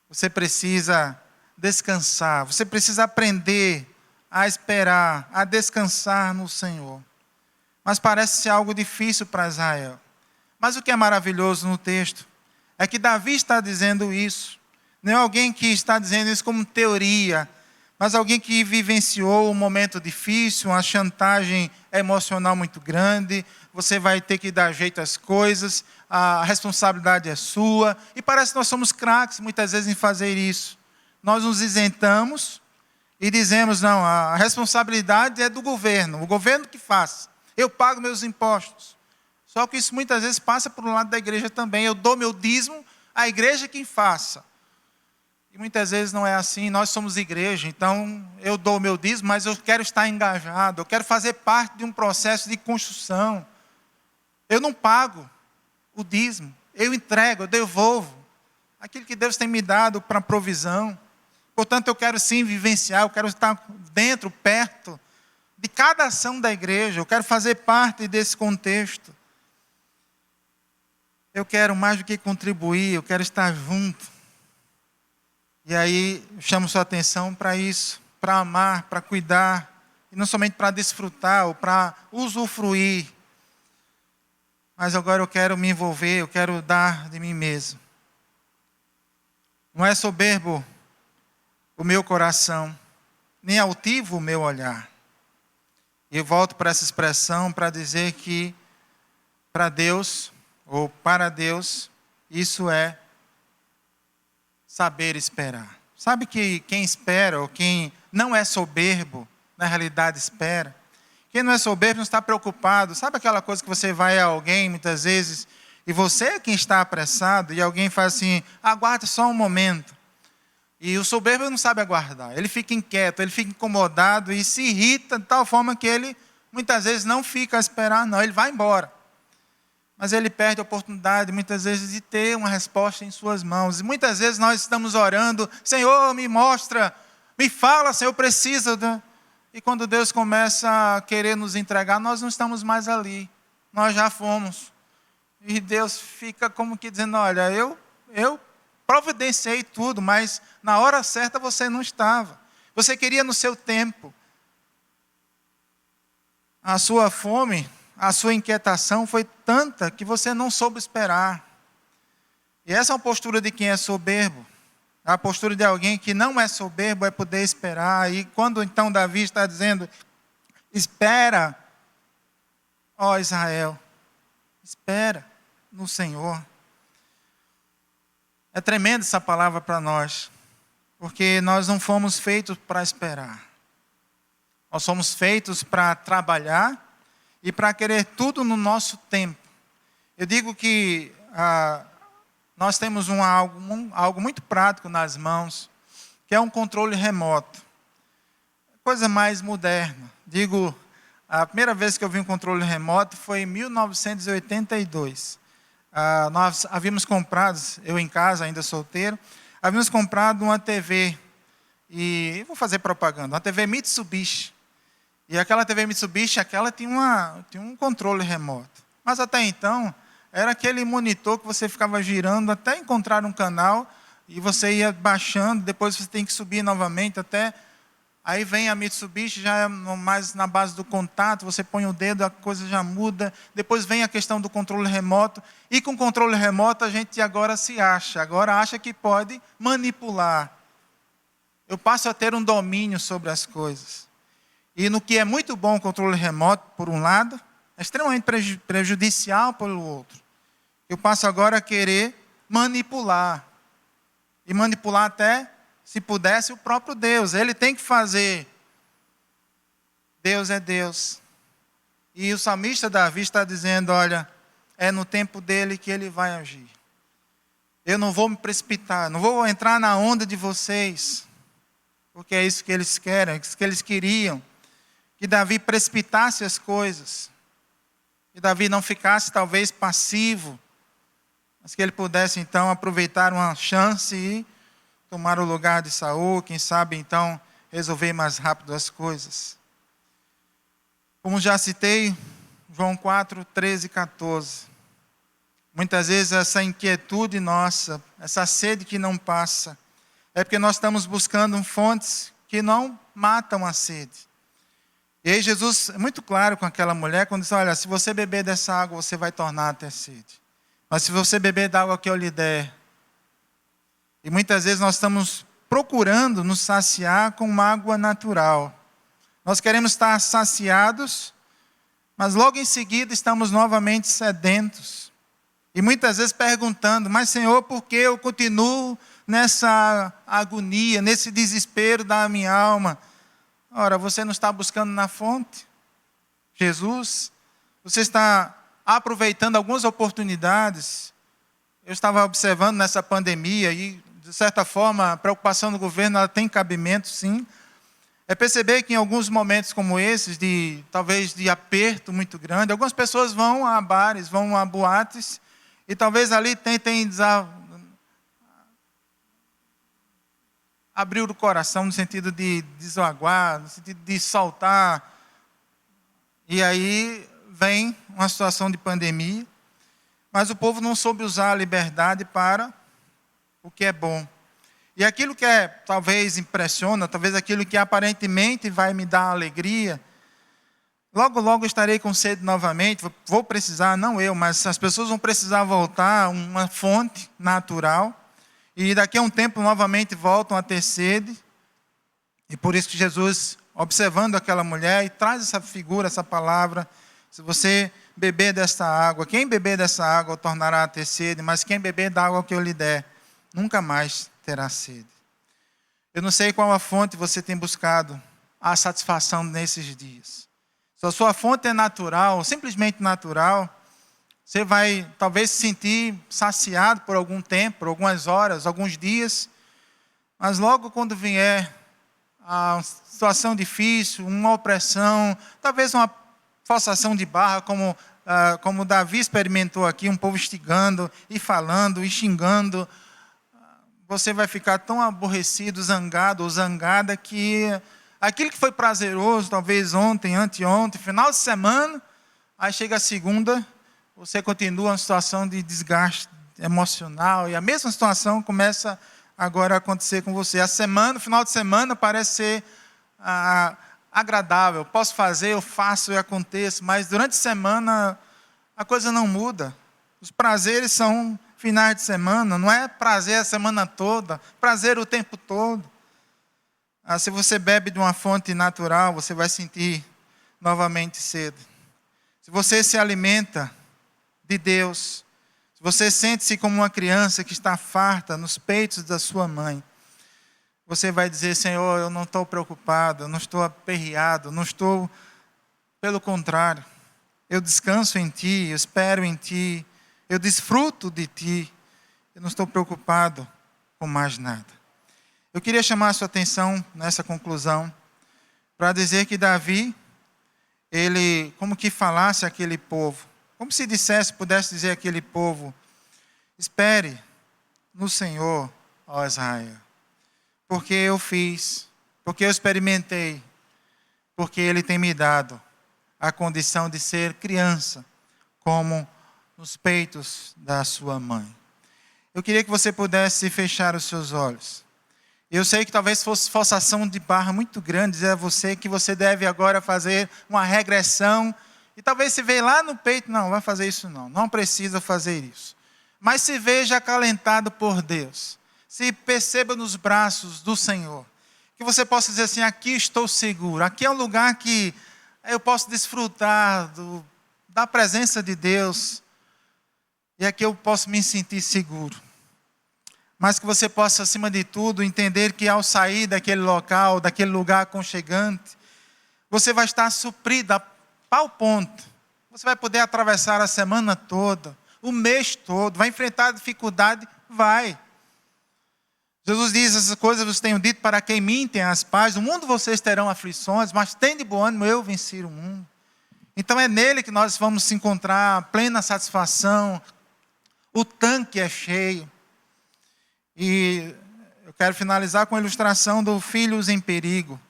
você precisa descansar, você precisa aprender a esperar, a descansar no Senhor. Mas parece ser algo difícil para Israel. Mas o que é maravilhoso no texto é que Davi está dizendo isso. Não é alguém que está dizendo isso como teoria, mas alguém que vivenciou um momento difícil, uma chantagem emocional muito grande, você vai ter que dar jeito às coisas, a responsabilidade é sua, e parece que nós somos craques muitas vezes em fazer isso. Nós nos isentamos e dizemos, não, a responsabilidade é do governo, o governo que faz, eu pago meus impostos. Só que isso muitas vezes passa por um lado da igreja também, eu dou meu dízimo, a igreja quem faça. E muitas vezes não é assim, nós somos igreja, então eu dou o meu dízimo, mas eu quero estar engajado, eu quero fazer parte de um processo de construção. Eu não pago o dízimo, eu entrego, eu devolvo aquilo que Deus tem me dado para provisão. Portanto, eu quero sim vivenciar, eu quero estar dentro, perto de cada ação da igreja, eu quero fazer parte desse contexto. Eu quero mais do que contribuir, eu quero estar junto. E aí, eu chamo sua atenção para isso, para amar, para cuidar, e não somente para desfrutar ou para usufruir. Mas agora eu quero me envolver, eu quero dar de mim mesmo. Não é soberbo o meu coração, nem altivo o meu olhar. E eu volto para essa expressão para dizer que para Deus, ou para Deus, isso é saber esperar. Sabe que quem espera, ou quem não é soberbo, na realidade espera. Quem não é soberbo não está preocupado. Sabe aquela coisa que você vai a alguém, muitas vezes, e você é quem está apressado, e alguém faz assim, aguarde só um momento. E o soberbo não sabe aguardar. Ele fica inquieto, ele fica incomodado e se irrita de tal forma que ele, muitas vezes, não fica a esperar, não. Ele vai embora. Mas ele perde a oportunidade, muitas vezes, de ter uma resposta em suas mãos. E muitas vezes nós estamos orando, Senhor, me mostra, me fala, Senhor, eu preciso. E quando Deus começa a querer nos entregar, nós não estamos mais ali. Nós já fomos. E Deus fica como que dizendo, olha, eu providenciei tudo, mas na hora certa você não estava. Você queria no seu tempo. A sua fome, a sua inquietação foi tanta que você não soube esperar. E essa é uma postura de quem é soberbo. A postura de alguém que não é soberbo é poder esperar. E quando então Davi está dizendo, espera, ó Israel, espera no Senhor. É tremenda essa palavra para nós, porque nós não fomos feitos para esperar. Nós somos feitos para trabalhar e para querer tudo no nosso tempo. Eu digo que nós temos algo muito prático nas mãos, que é um controle remoto. Coisa mais moderna. Digo, A primeira vez que eu vi um controle remoto foi em 1982. Nós havíamos comprado, eu em casa, ainda solteiro, havíamos comprado uma TV, e eu vou fazer propaganda, uma TV Mitsubishi. E aquela TV Mitsubishi, tinha um controle remoto. Mas até então, era aquele monitor que você ficava girando até encontrar um canal, e você ia baixando, depois você tem que subir novamente até... Aí vem a Mitsubishi, já é mais na base do contato, você põe o dedo, a coisa já muda. Depois vem a questão do controle remoto. E com o controle remoto a gente agora acha que pode manipular. Eu passo a ter um domínio sobre as coisas. E no que é muito bom o controle remoto, por um lado, é extremamente prejudicial pelo outro. Eu passo agora a querer manipular. E manipular até... se pudesse, o próprio Deus. Ele tem que fazer. Deus é Deus. E o salmista Davi está dizendo, olha, é no tempo dele que ele vai agir. Eu não vou me precipitar, não vou entrar na onda de vocês, porque é isso que eles querem, é isso que eles queriam. Que Davi precipitasse as coisas. Que Davi não ficasse talvez passivo, mas que ele pudesse então aproveitar uma chance e tomar o lugar de Saul, quem sabe então resolver mais rápido as coisas. Como já citei, João 4, 13 e 14. Muitas vezes essa inquietude nossa, essa sede que não passa, é porque nós estamos buscando fontes que não matam a sede. E aí Jesus é muito claro com aquela mulher, quando diz, olha, se você beber dessa água, você vai tornar a ter sede. Mas se você beber da água que eu lhe der, e muitas vezes nós estamos procurando nos saciar com uma água natural. Nós queremos estar saciados, mas logo em seguida estamos novamente sedentos. E muitas vezes perguntando, mas Senhor, por que eu continuo nessa agonia, nesse desespero da minha alma? Ora, você não está buscando na fonte? Jesus? Você está aproveitando algumas oportunidades? Eu estava observando nessa pandemia e, de certa forma, a preocupação do governo ela tem cabimento, sim. É perceber que em alguns momentos como esses, talvez de aperto muito grande, algumas pessoas vão a bares, vão a boates, e talvez ali tentem abrir o coração no sentido de desaguar, no sentido de soltar. E aí vem uma situação de pandemia, mas o povo não soube usar a liberdade para o que é bom. E aquilo que talvez impressiona, talvez aquilo que aparentemente vai me dar alegria, logo, logo estarei com sede novamente, vou precisar, não eu, mas as pessoas vão precisar voltar a uma fonte natural, e daqui a um tempo novamente voltam a ter sede, e por isso que Jesus, observando aquela mulher, e traz essa figura, essa palavra, se você beber desta água, quem beber dessa água tornará a ter sede, mas quem beber da água que eu lhe der, nunca mais terá sede. Eu não sei qual a fonte você tem buscado a satisfação nesses dias. Se a sua fonte é natural, simplesmente natural, você vai talvez se sentir saciado por algum tempo, por algumas horas, alguns dias, mas logo quando vier a situação difícil, uma opressão, talvez uma forçação de barra, como Davi experimentou aqui, um povo instigando e falando e xingando, você vai ficar tão aborrecido, zangado ou zangada, que aquilo que foi prazeroso, talvez ontem, anteontem, final de semana, aí chega a segunda, você continua uma situação de desgaste emocional, e a mesma situação começa agora a acontecer com você. A semana, o final de semana parece ser agradável, posso fazer, eu faço e aconteço, mas durante a semana a coisa não muda. Os prazeres são finais de semana, não é prazer a semana toda, prazer o tempo todo. Se você bebe de uma fonte natural, você vai sentir novamente sede. Se você se alimenta de Deus, se você sente-se como uma criança que está farta nos peitos da sua mãe, você vai dizer, Senhor, eu não estou preocupado, eu não estou aperreado, não estou, pelo contrário, eu descanso em Ti, eu espero em Ti, eu desfruto de Ti, eu não estou preocupado com mais nada. Eu queria chamar a sua atenção nessa conclusão, para dizer que Davi, ele como que falasse àquele povo, como se dissesse, pudesse dizer àquele povo: espere no Senhor, ó Israel, porque eu fiz, porque eu experimentei, porque Ele tem me dado a condição de ser criança, como nos peitos da sua mãe. Eu queria que você pudesse fechar os seus olhos. Eu sei que talvez fosse forçação de barra muito grande dizer a você que você deve agora fazer uma regressão. E talvez se veja lá no peito, não vai fazer isso não. Não precisa fazer isso. Mas se veja acalentado por Deus. Se perceba nos braços do Senhor. Que você possa dizer assim: aqui estou seguro. Aqui é um lugar que eu posso desfrutar da presença de Deus. E aqui eu posso me sentir seguro. Mas que você possa, acima de tudo, entender que ao sair daquele local, daquele lugar aconchegante, você vai estar suprido a tal ponto. Você vai poder atravessar a semana toda, o mês todo, vai enfrentar dificuldade, vai. Jesus diz: essas coisas vos tenho dito para quem mintem as paz. No mundo vocês terão aflições, mas tem de bom ânimo, eu venci o mundo. Então é nele que nós vamos encontrar plena satisfação. O tanque é cheio. E eu quero finalizar com a ilustração do Filhos em Perigo.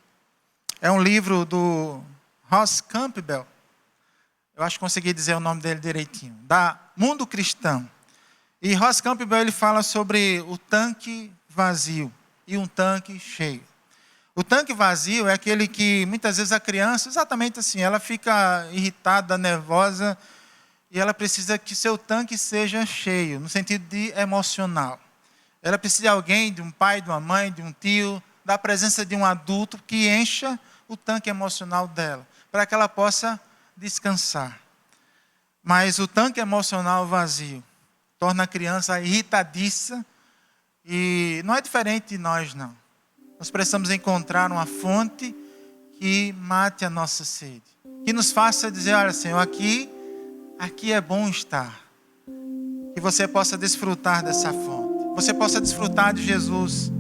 É um livro do Ross Campbell. Eu acho que consegui dizer o nome dele direitinho. Da Mundo Cristão. E Ross Campbell ele fala sobre o tanque vazio e um tanque cheio. O tanque vazio é aquele que muitas vezes a criança, exatamente assim, ela fica irritada, nervosa, e ela precisa que seu tanque seja cheio, no sentido de emocional. Ela precisa de alguém, de um pai, de uma mãe, de um tio, da presença de um adulto que encha o tanque emocional dela, para que ela possa descansar. Mas o tanque emocional vazio torna a criança irritadiça e não é diferente de nós, não. Nós precisamos encontrar uma fonte que mate a nossa sede, que nos faça dizer: olha, Senhor, aqui é bom estar. Que você possa desfrutar dessa fonte. Você possa desfrutar de Jesus,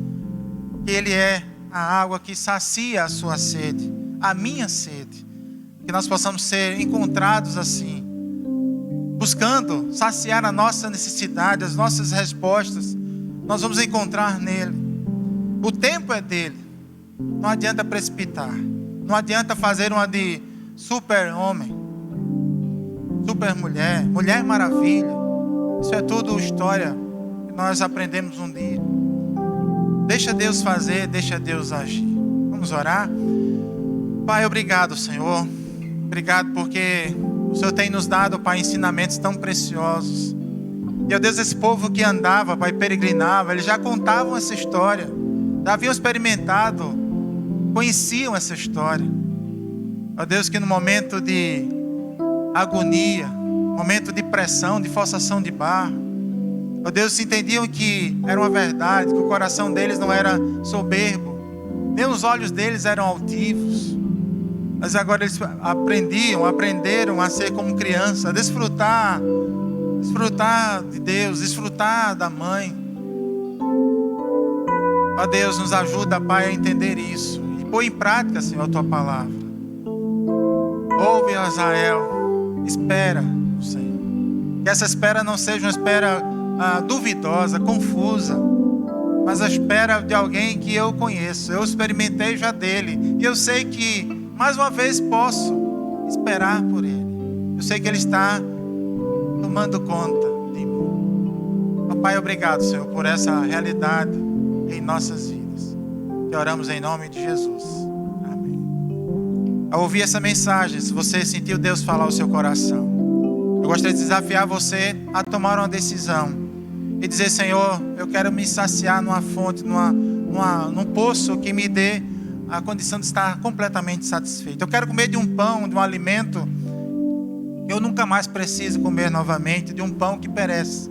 que Ele é a água que sacia a sua sede, a minha sede. Que nós possamos ser encontrados assim, buscando saciar a nossa necessidade, as nossas respostas, nós vamos encontrar nele. O tempo é dele. Não adianta precipitar. Não adianta fazer uma de super homem, super mulher, mulher maravilha. Isso é tudo história que nós aprendemos um dia. Deixa Deus fazer, deixa Deus agir. Vamos orar? Pai, obrigado, Senhor. Obrigado porque o Senhor tem nos dado, Pai, ensinamentos tão preciosos. E, ó Deus, esse povo que andava, Pai, peregrinava, eles já contavam essa história. Já haviam experimentado, conheciam essa história. Ó Deus, que no momento de agonia, momento de pressão, de forçação de barra, ó Deus, entendiam que era uma verdade, que o coração deles não era soberbo, nem os olhos deles eram altivos. Mas agora eles aprenderam a ser como criança, a desfrutar de Deus, desfrutar da mãe. Ó Deus, nos ajuda, Pai, a entender isso e pôr em prática, Senhor, a Tua palavra. Ouve, Israel, espera no Senhor. Que essa espera não seja uma espera duvidosa, confusa, mas a espera de alguém que eu conheço. Eu experimentei já dele e eu sei que mais uma vez posso esperar por Ele. Eu sei que Ele está tomando conta de mim. Ó Pai, obrigado, Senhor, por essa realidade em nossas vidas. Que oramos em nome de Jesus. Amém. Ao ouvir essa mensagem, se você sentiu Deus falar ao seu coração, eu gostaria de desafiar você a tomar uma decisão e dizer: Senhor, eu quero me saciar numa fonte, num poço que me dê a condição de estar completamente satisfeito. Eu quero comer de um pão, de um alimento que eu nunca mais preciso comer novamente, de um pão que perece.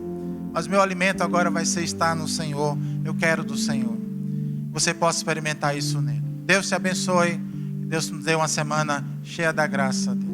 Mas meu alimento agora vai ser estar no Senhor. Eu quero do Senhor. Você possa experimentar isso nele. Deus te abençoe. Deus nos dê uma semana cheia da graça dele.